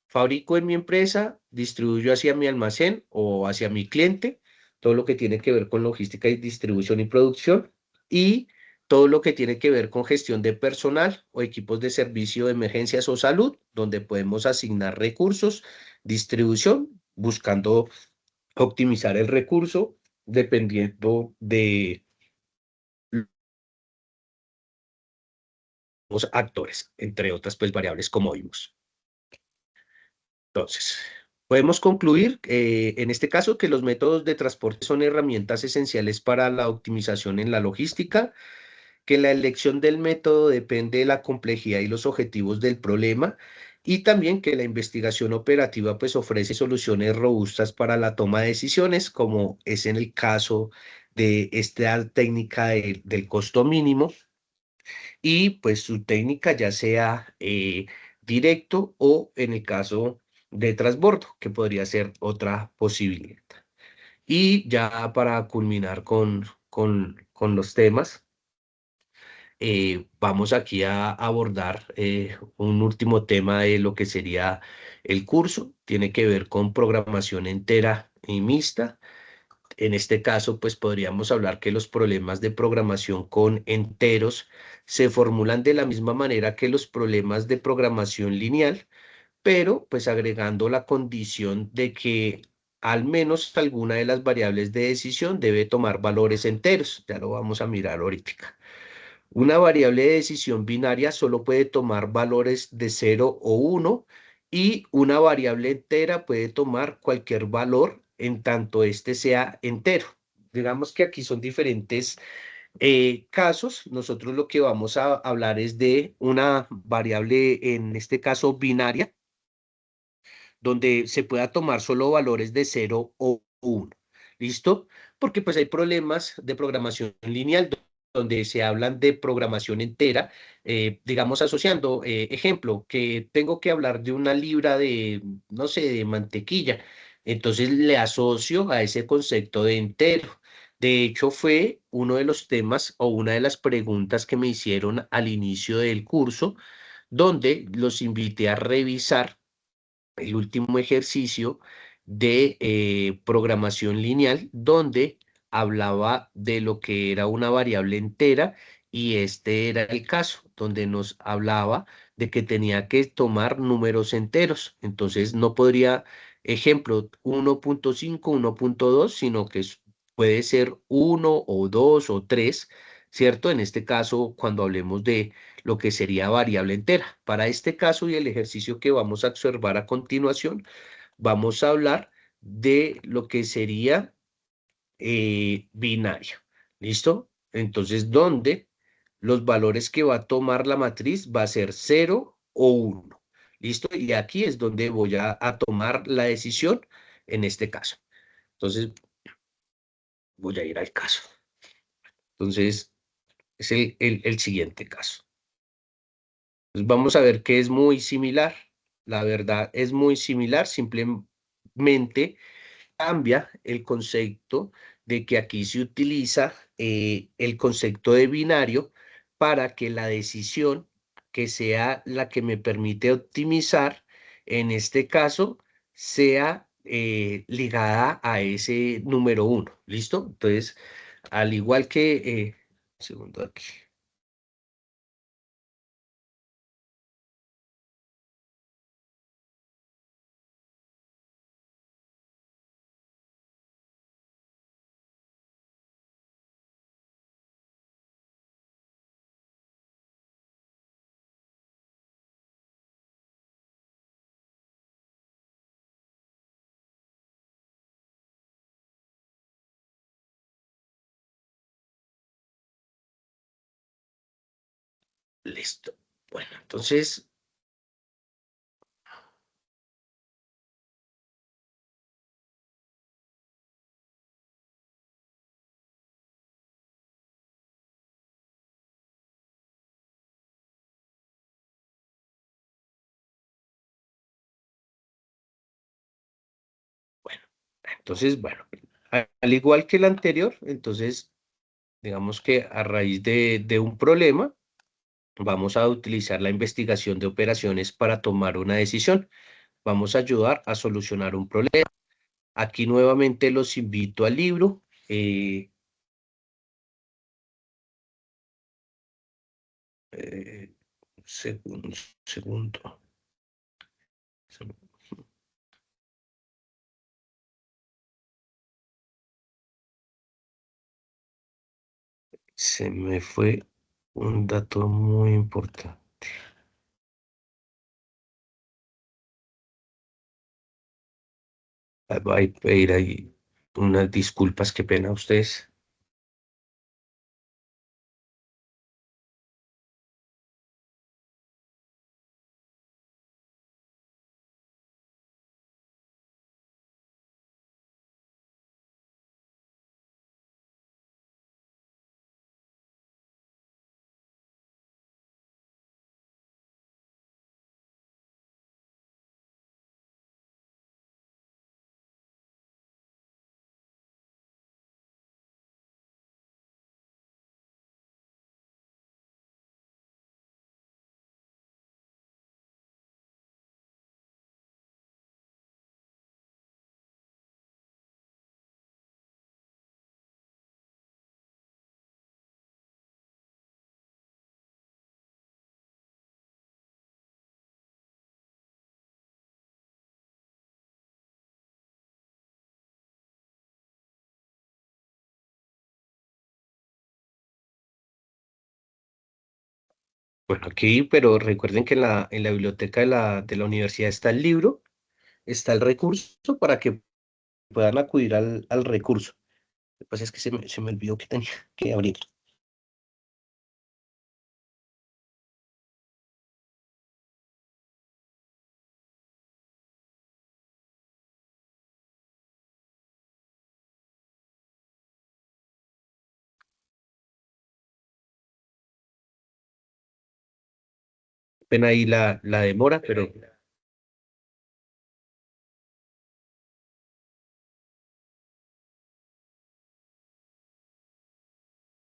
fabrico en mi empresa, distribuyo hacia mi almacén o hacia mi cliente, todo lo que tiene que ver con logística y distribución y producción, y todo lo que tiene que ver con gestión de personal o equipos de servicio de emergencias o salud, donde podemos asignar recursos, distribución, buscando optimizar el recurso dependiendo de los actores, entre otras pues variables como vimos. Entonces, podemos concluir en este caso que los métodos de transporte son herramientas esenciales para la optimización en la logística, que la elección del método depende de la complejidad y los objetivos del problema, y también que la investigación operativa pues ofrece soluciones robustas para la toma de decisiones, como es en el caso de esta técnica del costo mínimo, y pues su técnica ya sea directo o en el caso de transbordo, que podría ser otra posibilidad. Y ya para culminar con los temas, vamos aquí a abordar un último tema de lo que sería el curso. Tiene que ver con programación entera y mixta. En este caso, pues podríamos hablar que los problemas de programación con enteros se formulan de la misma manera que los problemas de programación lineal, pero pues agregando la condición de que al menos alguna de las variables de decisión debe tomar valores enteros. Ya lo vamos a mirar ahorita. Una variable de decisión binaria solo puede tomar valores de 0 o 1, y una variable entera puede tomar cualquier valor en tanto este sea entero. Digamos que aquí son diferentes casos. Nosotros lo que vamos a hablar es de una variable, en este caso binaria, donde se pueda tomar solo valores de 0 o 1. ¿Listo? Porque pues hay problemas de programación lineal donde se hablan de programación entera, digamos asociando, ejemplo, que tengo que hablar de una libra de, no sé, de mantequilla. Entonces le asocio a ese concepto de entero. De hecho, fue uno de los temas o una de las preguntas que me hicieron al inicio del curso, donde los invité a revisar el último ejercicio de programación lineal, donde hablaba de lo que era una variable entera, y este era el caso, donde nos hablaba de que tenía que tomar números enteros. Entonces no podría, ejemplo, 1.5, 1.2, sino que puede ser uno o 2 o 3, ¿cierto? En este caso, cuando hablemos de lo que sería variable entera. Para este caso y el ejercicio que vamos a observar a continuación, vamos a hablar de lo que sería binario. ¿Listo? Entonces, ¿dónde los valores que va a tomar la matriz va a ser cero o uno? ¿Listo? Y aquí es donde voy a tomar la decisión en este caso. Entonces, voy a ir al caso. Entonces, es el siguiente caso. Entonces, vamos a ver que es muy similar. La verdad es muy similar, simplemente cambia el concepto de que aquí se utiliza el concepto de binario para que la decisión que sea la que me permite optimizar, en este caso, sea ligada a ese número uno. ¿Listo? Entonces, al igual que, un segundo aquí. Listo. Bueno, entonces, bueno, bueno, al igual que el anterior, entonces digamos que a raíz de un problema, vamos a utilizar la investigación de operaciones para tomar una decisión. Vamos a ayudar a solucionar un problema. Aquí nuevamente los invito al libro. Eh, un segundo. Se me fue un dato muy importante. Voy a pedir ahí unas disculpas, qué pena a ustedes. Bueno, aquí, pero recuerden que en la biblioteca de la universidad está el libro, está el recurso para que puedan acudir al recurso. Lo que pasa es que se me olvidó que tenía que abrir. Ven ahí la demora, pero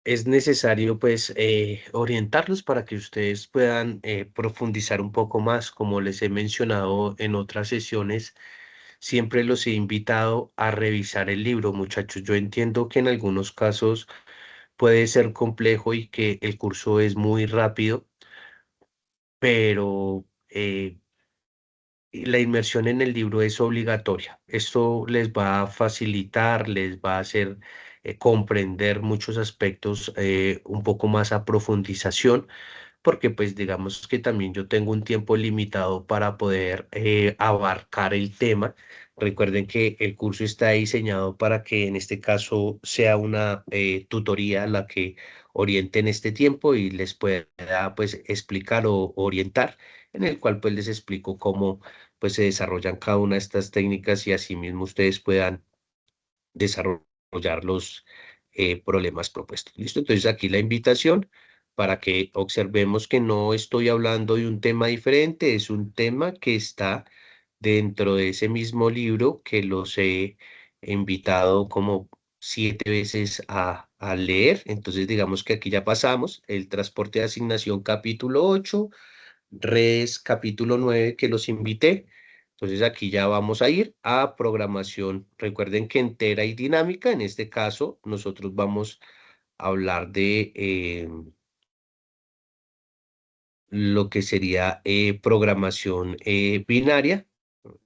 es necesario pues orientarlos para que ustedes puedan profundizar un poco más. Como les he mencionado en otras sesiones, siempre los he invitado a revisar el libro, muchachos. Yo entiendo que en algunos casos puede ser complejo y que el curso es muy rápido, pero la inmersión en el libro es obligatoria. Esto les va a facilitar, les va a hacer comprender muchos aspectos un poco más a profundización, porque pues digamos que también yo tengo un tiempo limitado para poder abarcar el tema. Recuerden que el curso está diseñado para que en este caso sea una tutoría la que oriente en este tiempo y les pueda pues explicar o orientar, en el cual pues les explico cómo pues se desarrollan cada una de estas técnicas y asimismo ustedes puedan desarrollar los problemas propuestos. ¿Listo? Entonces aquí la invitación para que observemos que no estoy hablando de un tema diferente, es un tema que está dentro de ese mismo libro que los he invitado como 7 veces a leer. Entonces digamos que aquí ya pasamos el transporte de asignación capítulo 8, Res capítulo 9 que los invité. Entonces aquí ya vamos a ir a programación. Recuerden que entera y dinámica, en este caso nosotros vamos a hablar de lo que sería programación binaria.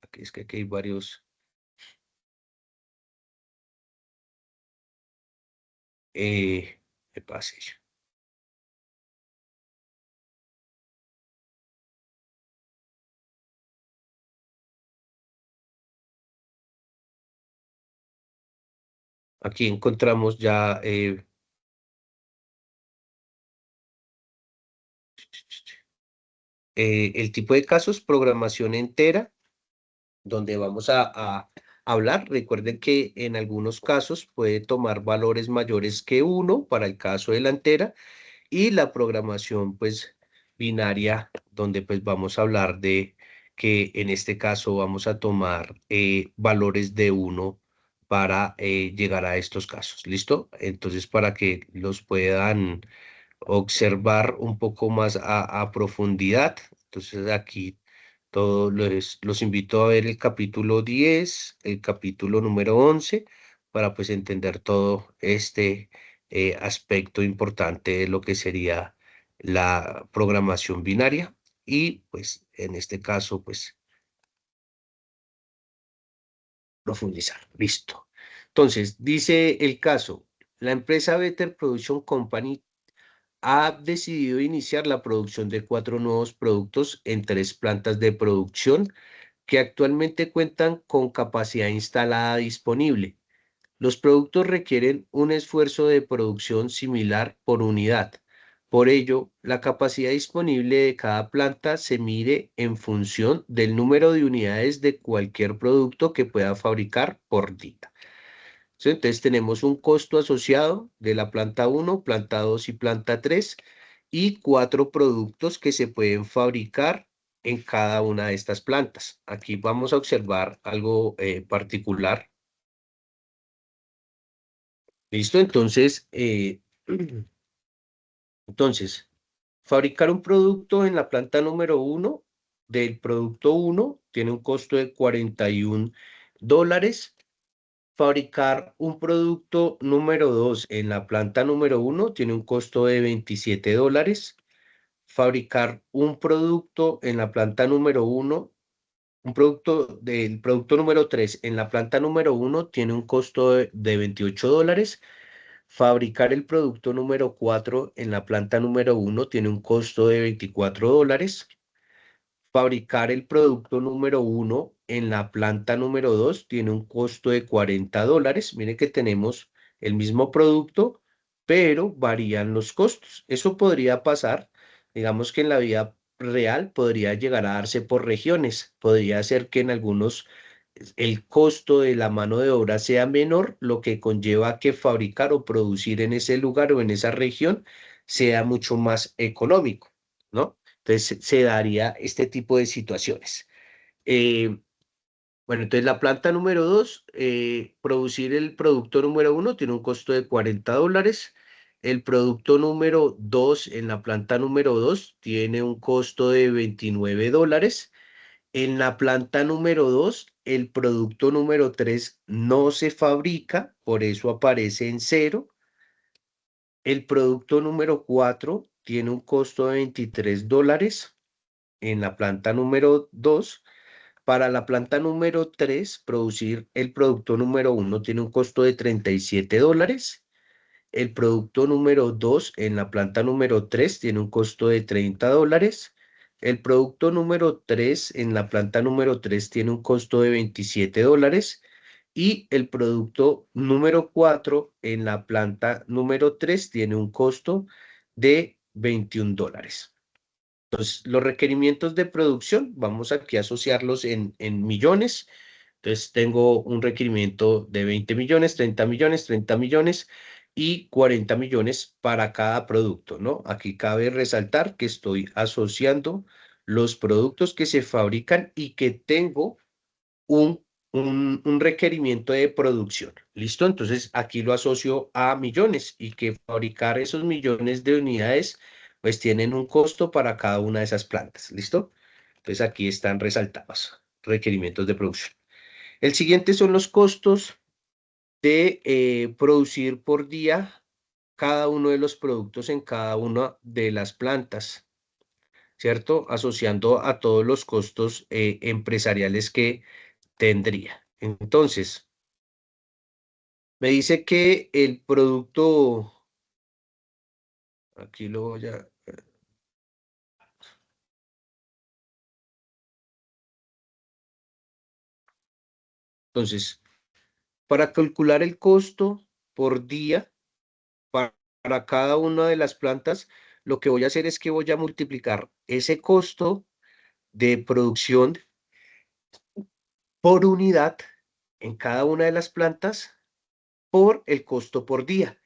Aquí es que aquí hay varios. Me pase. Aquí encontramos ya el tipo de casos, programación entera donde vamos a hablar. Recuerden que en algunos casos puede tomar valores mayores que uno para el caso delantera y la programación pues binaria, donde pues vamos a hablar de que en este caso vamos a tomar valores de uno para llegar a estos casos. ¿Listo? Entonces para que los puedan observar un poco más a profundidad. Entonces aquí todos los invito a ver el capítulo 10, el capítulo número 11, para pues entender todo este aspecto importante de lo que sería la programación binaria y pues en este caso pues profundizar. Listo. Entonces, dice el caso, la empresa Better Production Company ha decidido iniciar la producción de 4 nuevos productos en 3 plantas de producción que actualmente cuentan con capacidad instalada disponible. Los productos requieren un esfuerzo de producción similar por unidad. Por ello, la capacidad disponible de cada planta se mide en función del número de unidades de cualquier producto que pueda fabricar por día. ¿Sí? Entonces tenemos un costo asociado de la planta uno, planta 2 y planta 3 y 4 productos que se pueden fabricar en cada una de estas plantas. Aquí vamos a observar algo particular. ¿Listo? Entonces, entonces, fabricar un producto en la planta número uno del producto uno tiene un costo de $41. Fabricar un producto número 2 en la planta número uno tiene un costo de $27. Fabricar un producto en la planta número uno, un producto del producto número 3 en la planta número uno tiene un costo de $28. Fabricar el producto número 4 en la planta número uno tiene un costo de $24. Fabricar el producto número uno en la planta número 2 tiene un costo de $40. Miren que tenemos el mismo producto, pero varían los costos. Eso podría pasar, digamos que en la vida real podría llegar a darse por regiones. Podría ser que en algunos el costo de la mano de obra sea menor, lo que conlleva que fabricar o producir en ese lugar o en esa región sea mucho más económico, ¿no? Entonces se daría este tipo de situaciones. Eh, bueno, entonces la planta número 2, producir el producto número uno tiene un costo de $40. El producto número 2 en la planta número 2 tiene un costo de $29. En la planta número 2, el producto número 3 no se fabrica, por eso aparece en cero. El producto número 4 tiene un costo de $23 en la planta número 2. para la planta número 3, producir el producto número 1 tiene un costo de $37. El producto número 2 en la planta número 3 tiene un costo de $30. El producto número 3 en la planta número 3 tiene un costo de $27. Y el producto número 4 en la planta número 3 tiene un costo de $21. Entonces, los requerimientos de producción, vamos aquí a asociarlos en millones. Entonces, tengo un requerimiento de 20 millones, 30 millones, 30 millones y 40 millones para cada producto, ¿no? Aquí cabe resaltar que estoy asociando los productos que se fabrican y que tengo un, un requerimiento de producción. ¿Listo? Entonces, aquí lo asocio a millones y que fabricar esos millones de unidades, pues tienen un costo para cada una de esas plantas. ¿Listo? Entonces, aquí están resaltados requerimientos de producción. El siguiente son los costos de producir por día cada uno de los productos en cada una de las plantas, ¿cierto? Asociando a todos los costos empresariales que tendría. Entonces, me dice que el producto, aquí lo voy a, entonces, para calcular el costo por día para cada una de las plantas, lo que voy a hacer es que voy a multiplicar ese costo de producción por unidad en cada una de las plantas por el costo por día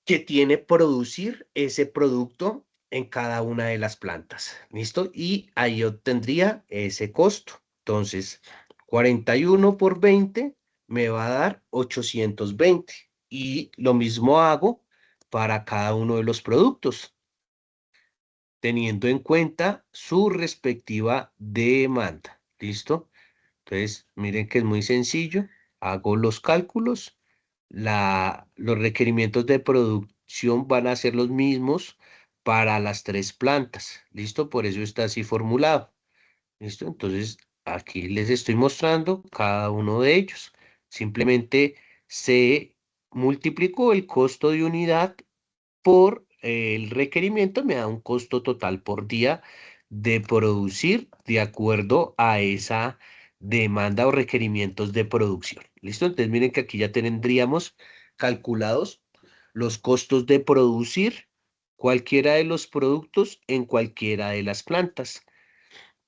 que tiene producir ese producto en cada una de las plantas. ¿Listo? Y ahí obtendría ese costo. Entonces, 41 por 20 me va a dar 820. Y lo mismo hago para cada uno de los productos, teniendo en cuenta su respectiva demanda. ¿Listo? Entonces, miren que es muy sencillo. Hago los cálculos. Los requerimientos de producción van a ser los mismos para las tres plantas. ¿Listo? Por eso está así formulado. ¿Listo? Entonces, aquí les estoy mostrando cada uno de ellos. Simplemente se multiplicó el costo de unidad por el requerimiento, me da un costo total por día de producir de acuerdo a esa demanda o requerimientos de producción. ¿Listo? Entonces miren que aquí ya tendríamos calculados los costos de producir cualquiera de los productos en cualquiera de las plantas.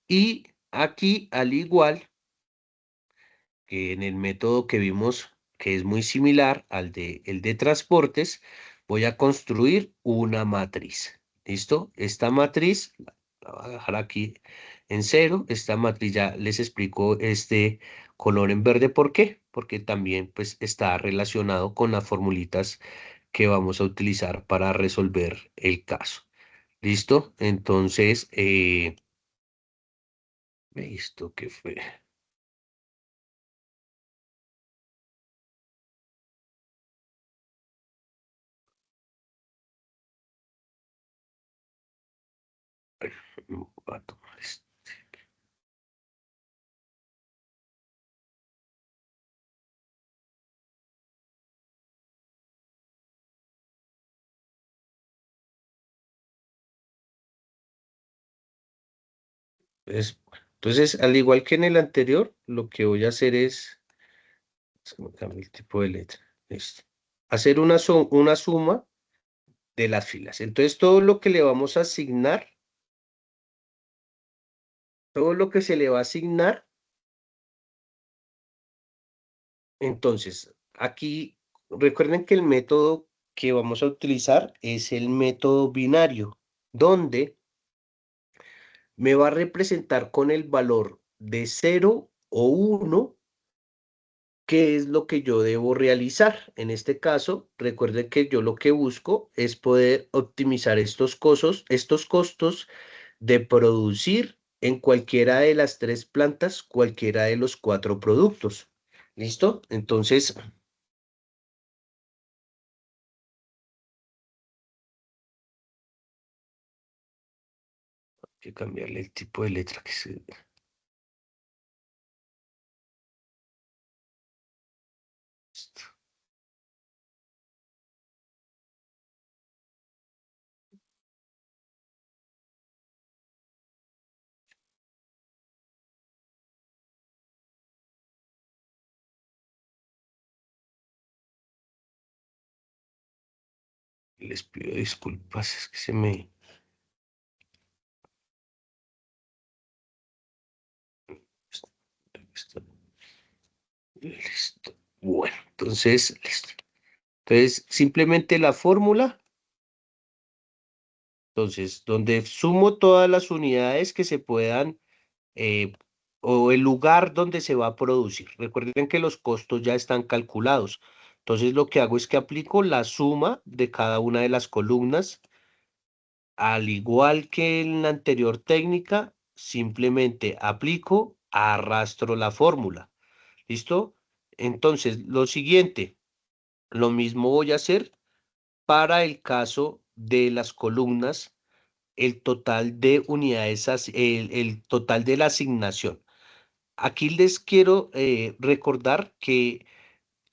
Y aquí, al igual que en el método que vimos, que es muy similar al de el de transportes, voy a construir una matriz. ¿Listo? Esta matriz, la voy a dejar aquí en cero. Esta matriz ya les explico este color en verde. ¿Por qué? Porque también pues está relacionado con las formulitas que vamos a utilizar para resolver el caso. ¿Listo? Entonces, ¿esto qué fue? Voy a tomar esto. Entonces, al igual que en el anterior, lo que voy a hacer es que me cambie el tipo de letra. Listo. Hacer una suma de las filas. Entonces, todo lo que le vamos a asignar, todo lo que se le va a asignar, entonces, aquí recuerden que el método que vamos a utilizar es el método binario, donde me va a representar con el valor de 0 o 1. ¿Qué es lo que yo debo realizar? En este caso, recuerden que yo lo que busco es poder optimizar estos costos de producir en cualquiera de las tres plantas, cualquiera de los cuatro productos. ¿Listo? Entonces, hay que cambiarle el tipo de letra que se... Les pido disculpas, es que se me... Listo. Bueno, entonces, listo. Entonces, simplemente la fórmula. Entonces, donde sumo todas las unidades que se puedan, eh, o el lugar donde se va a producir. Recuerden que los costos ya están calculados. Entonces, lo que hago es que aplico la suma de cada una de las columnas. Al igual que en la anterior técnica, simplemente aplico, arrastro la fórmula. ¿Listo? Entonces, lo siguiente, lo mismo voy a hacer para el caso de las columnas, el total de unidades, el total de la asignación. Aquí les quiero recordar que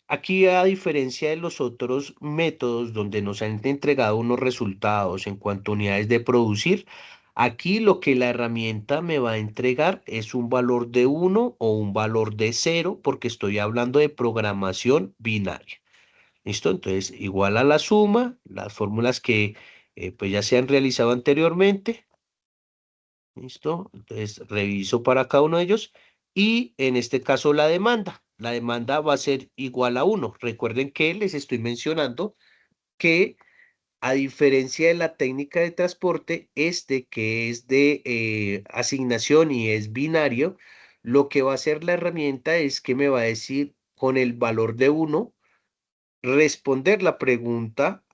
aquí, a diferencia de los otros métodos donde nos han entregado unos resultados en cuanto a unidades de producir, aquí lo que la herramienta me va a entregar es un valor de 1 o un valor de 0, porque estoy hablando de programación binaria. ¿Listo? Entonces, igual a la suma, las fórmulas que pues ya se han realizado anteriormente. ¿Listo? Entonces, reviso para cada uno de ellos. Y en este caso, la demanda. La demanda va a ser igual a 1. Recuerden que les estoy mencionando que, a diferencia de la técnica de transporte, este que es de asignación y es binario, lo que va a hacer la herramienta es que me va a decir con el valor de 1 responder la pregunta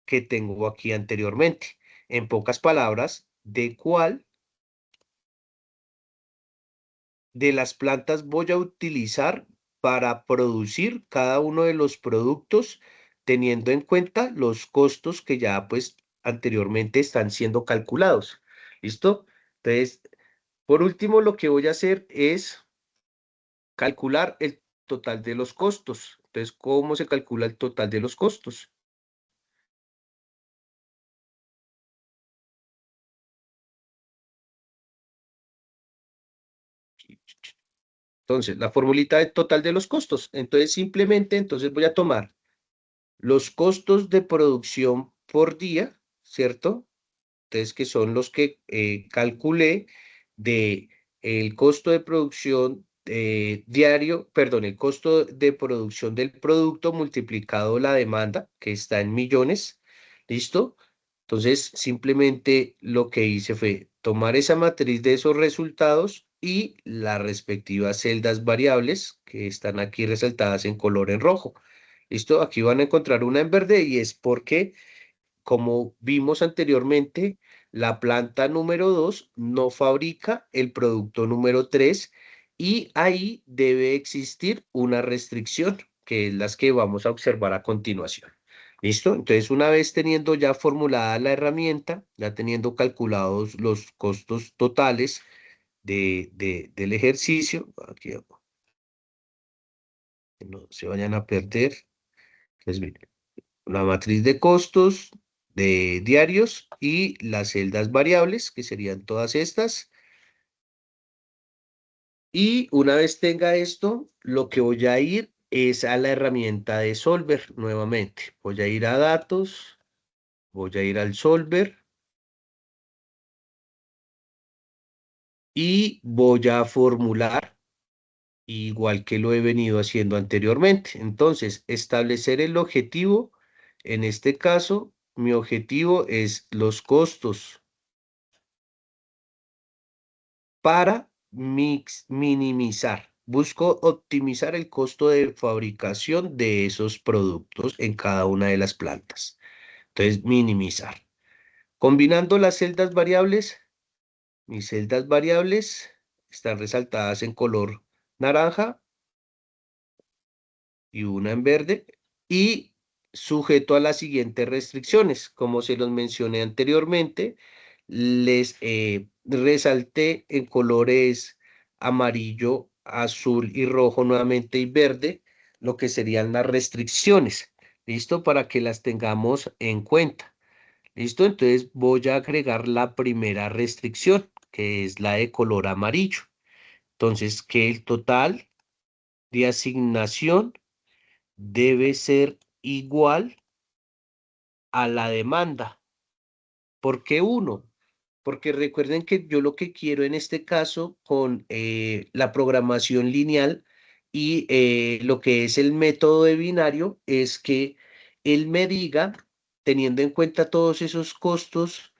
que tengo aquí anteriormente. En pocas palabras, de cuál de las plantas voy a utilizar para producir cada uno de los productos, teniendo en cuenta los costos que ya pues anteriormente están siendo calculados. ¿Listo? Entonces, por último, lo que voy a hacer es calcular el total de los costos. Entonces, ¿cómo se calcula el total de los costos? Entonces, la formulita de total de los costos. Entonces, simplemente, entonces voy a tomar los costos de producción por día, ¿cierto? Entonces, que son los que calculé de el costo de producción diario, perdón, el costo de producción del producto multiplicado la demanda, que está en millones, ¿listo? Entonces, simplemente lo que hice fue tomar esa matriz de esos resultados y las respectivas celdas variables que están aquí resaltadas en color en rojo. ¿Listo? Aquí van a encontrar una en verde y es porque, como vimos anteriormente, la planta número 2 no fabrica el producto número 3 y ahí debe existir una restricción, que es las que vamos a observar a continuación. ¿Listo? Entonces, una vez teniendo ya formulada la herramienta, ya teniendo calculados los costos totales del ejercicio, aquí que no se vayan a perder, pues miren, la matriz de costos de diarios y las celdas variables, que serían todas estas. Y una vez tenga esto, lo que voy a ir es a la herramienta de Solver nuevamente. Voy a ir a datos, voy a ir al Solver y voy a formular igual que lo he venido haciendo anteriormente. Entonces, establecer el objetivo. En este caso, mi objetivo es los costos para minimizar. Busco optimizar el costo de fabricación de esos productos en cada una de las plantas. Entonces, minimizar. Combinando las celdas variables, mis celdas variables están resaltadas en color naranja y una en verde, y sujeto a las siguientes restricciones. Como se los mencioné anteriormente, les resalté en colores amarillo, azul y rojo nuevamente y verde, lo que serían las restricciones. ¿Listo? Para que las tengamos en cuenta. ¿Listo? Entonces voy a agregar la primera restricción, que es la de color amarillo. Entonces, que el total de asignación debe ser igual a la demanda. ¿Por qué 1? Porque recuerden que yo lo que quiero en este caso con la programación lineal y lo que es el método de binario es que él me diga, teniendo en cuenta todos esos costos,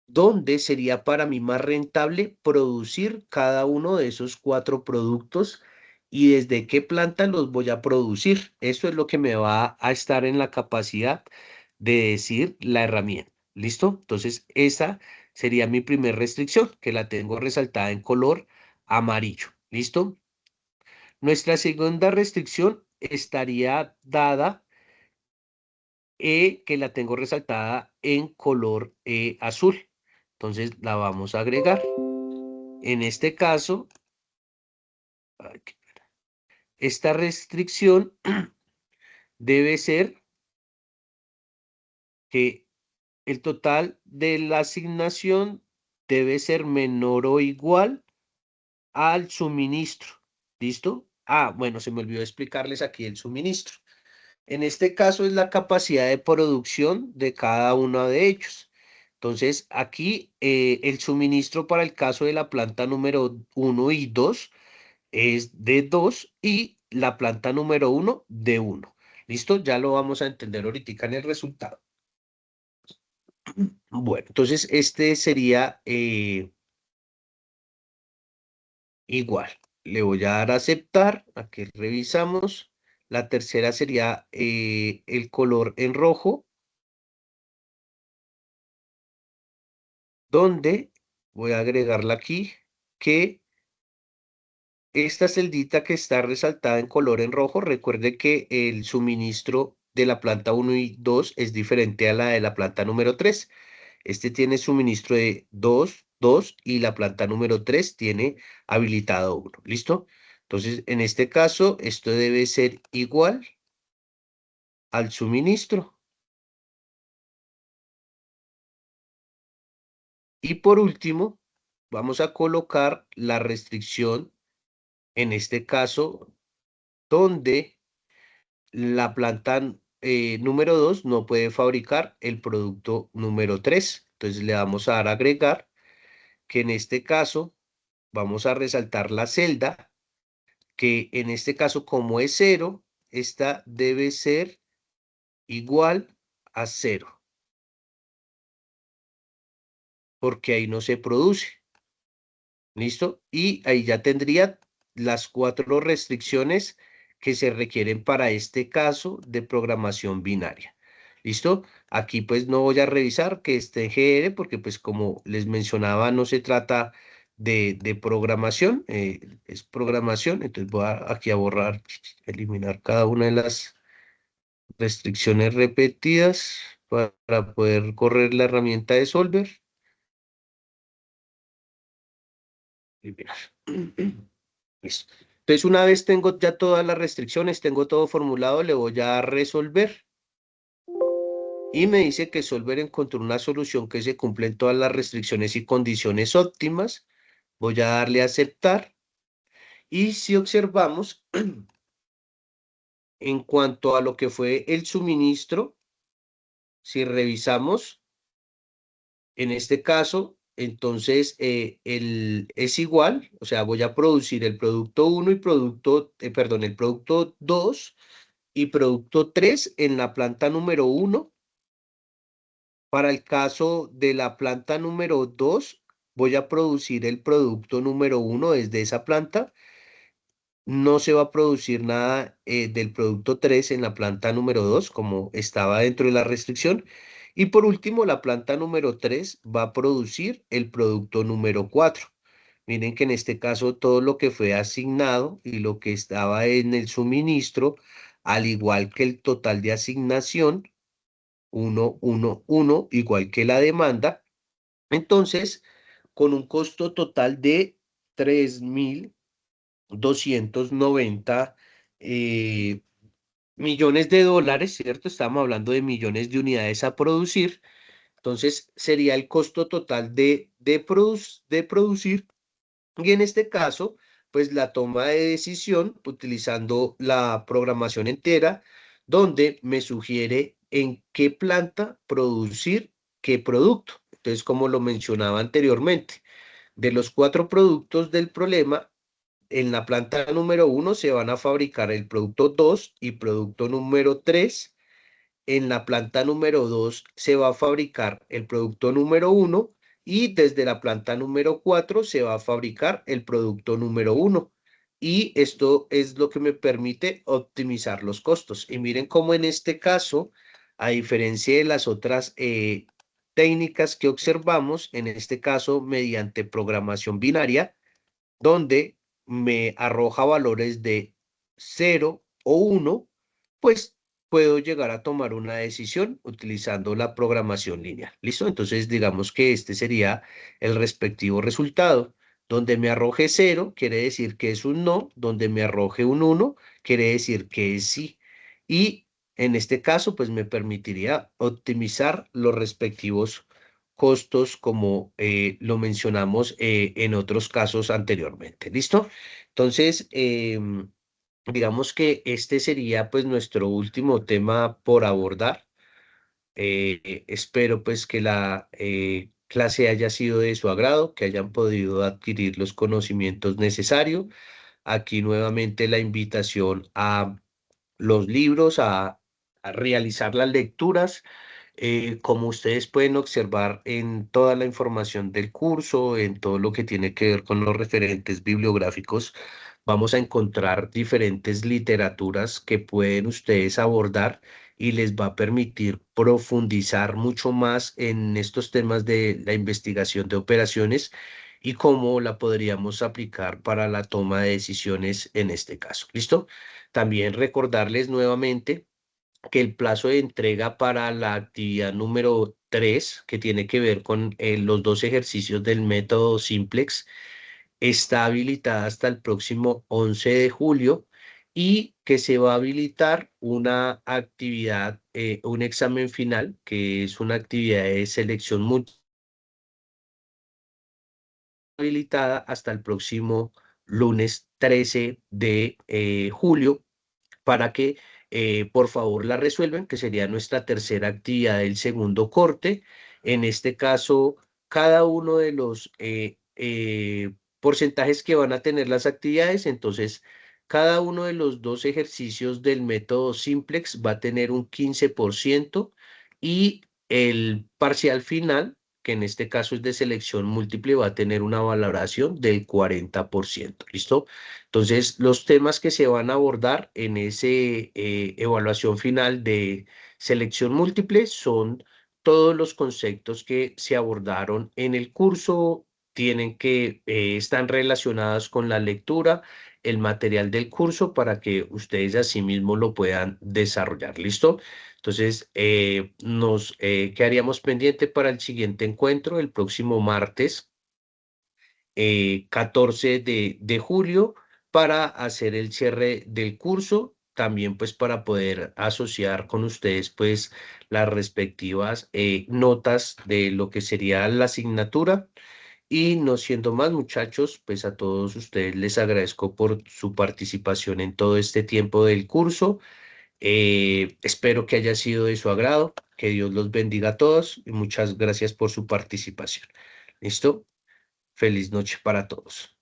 dónde sería para mí más rentable producir cada uno de esos 4 productos y desde qué planta los voy a producir. Eso es lo que me va a estar en la capacidad de decir la herramienta. ¿Listo? Entonces, esa sería mi primer restricción, que la tengo resaltada en color amarillo. ¿Listo? Nuestra segunda restricción estaría dada, que la tengo resaltada en color azul. Entonces, la vamos a agregar. En este caso, ay, esta restricción debe ser que el total de la asignación debe ser menor o igual al suministro. ¿Listo? Ah, bueno, se me olvidó explicarles aquí el suministro. En este caso es la capacidad de producción de cada uno de ellos. Entonces, aquí el suministro para el caso de la planta número 1 y 2 es de 2 y la planta número 1 de 1. ¿Listo? Ya lo vamos a entender ahorita en el resultado. Bueno, entonces este sería igual. Le voy a dar a aceptar. Aquí revisamos. La tercera sería el color en rojo, donde voy a agregarla aquí, que esta celdita que está resaltada en color en rojo, recuerde que el suministro de la planta 1 y 2 es diferente a la de la planta número 3. Este tiene suministro de 2, 2 y la planta número 3 tiene habilitado 1. ¿Listo? Entonces, en este caso, esto debe ser igual al suministro. Y por último, vamos a colocar la restricción, en este caso, donde la planta número 2 no puede fabricar el producto número 3. Entonces le vamos a dar a agregar, que en este caso vamos a resaltar la celda, que en este caso como es 0, esta debe ser igual a 0, porque ahí no se produce. ¿Listo? Y ahí ya tendría las 4 restricciones que se requieren para este caso de programación binaria. ¿Listo? Aquí pues no voy a revisar que esté en GR porque pues como les mencionaba no se trata de programación, es programación. Entonces voy aquí a borrar, eliminar cada una de las restricciones repetidas para poder correr la herramienta de Solver. Eliminar. Listo. Entonces, una vez tengo ya todas las restricciones, tengo todo formulado, le voy a resolver. Y me dice que Solver encontró una solución que se cumplen todas las restricciones y condiciones óptimas. Voy a darle a aceptar. Y si observamos, en cuanto a lo que fue el suministro, si revisamos, en este caso, entonces es igual, o sea, voy a producir el producto 1 y perdón, el producto 2 y producto 3 en la planta número 1. Para el caso de la planta número 2, voy a producir el producto número 1 desde esa planta. No se va a producir nada del producto 3 en la planta número 2, como estaba dentro de la restricción. Y por último, la planta número 3 va a producir el producto número 4. Miren que en este caso todo lo que fue asignado y lo que estaba en el suministro, al igual que el total de asignación, 1, 1, 1, igual que la demanda. Entonces, con un costo total de 3.290 eh, millones de dólares, ¿cierto? Estamos hablando de millones de unidades a producir. Entonces, sería el costo total de producir. Y en este caso, pues la toma de decisión utilizando la programación entera, donde me sugiere en qué planta producir qué producto. Entonces, como lo mencionaba anteriormente, de los 4 productos del problema, en la planta número 1 se van a fabricar el producto 2 y producto número 3. En la planta número 2 se va a fabricar el producto número 1 y desde la planta número 4 se va a fabricar el producto número 1. Y esto es lo que me permite optimizar los costos. Y miren cómo en este caso, a diferencia de las otras técnicas que observamos, en este caso mediante programación binaria, donde me arroja valores de 0 o 1, pues puedo llegar a tomar una decisión utilizando la programación lineal. ¿Listo? Entonces, digamos que este sería el respectivo resultado. Donde me arroje 0, quiere decir que es un no. Donde me arroje un 1, quiere decir que es sí. Y en este caso, pues me permitiría optimizar los respectivos costos como lo mencionamos en otros casos anteriormente. ¿Listo? Entonces, digamos que este sería pues nuestro último tema por abordar. Espero pues que la clase haya sido de su agrado, que hayan podido adquirir los conocimientos necesarios. Aquí nuevamente la invitación a los libros, a realizar las lecturas. Como ustedes pueden observar en toda la información del curso, en todo lo que tiene que ver con los referentes bibliográficos, vamos a encontrar diferentes literaturas que pueden ustedes abordar y les va a permitir profundizar mucho más en estos temas de la investigación de operaciones y cómo la podríamos aplicar para la toma de decisiones en este caso. ¿Listo? También recordarles nuevamente que el plazo de entrega para la actividad número 3, que tiene que ver con los 2 ejercicios del método Simplex, está habilitada hasta el próximo 11 de julio y que se va a habilitar una actividad, un examen final, que es una actividad de selección habilitada hasta el próximo lunes 13 de julio para que por favor la resuelvan, que sería nuestra tercera actividad del segundo corte. En este caso, cada uno de los porcentajes que van a tener las actividades, entonces cada uno de los 2 ejercicios del método Simplex va a tener un 15% y el parcial final, que en este caso es de selección múltiple, va a tener una valoración del 40%. ¿Listo? Entonces, los temas que se van a abordar en ese evaluación final de selección múltiple son todos los conceptos que se abordaron en el curso, tienen que están relacionados con la lectura, el material del curso para que ustedes asimismo lo puedan desarrollar. ¿Listo? Entonces, nos quedaríamos pendiente para el siguiente encuentro el próximo martes 14 de julio para hacer el cierre del curso, también pues para poder asociar con ustedes pues las respectivas notas de lo que sería la asignatura. Y no siendo más, muchachos, pues a todos ustedes les agradezco por su participación en todo este tiempo del curso. Espero que haya sido de su agrado, que Dios los bendiga a todos y muchas gracias por su participación. ¿Listo? Feliz noche para todos.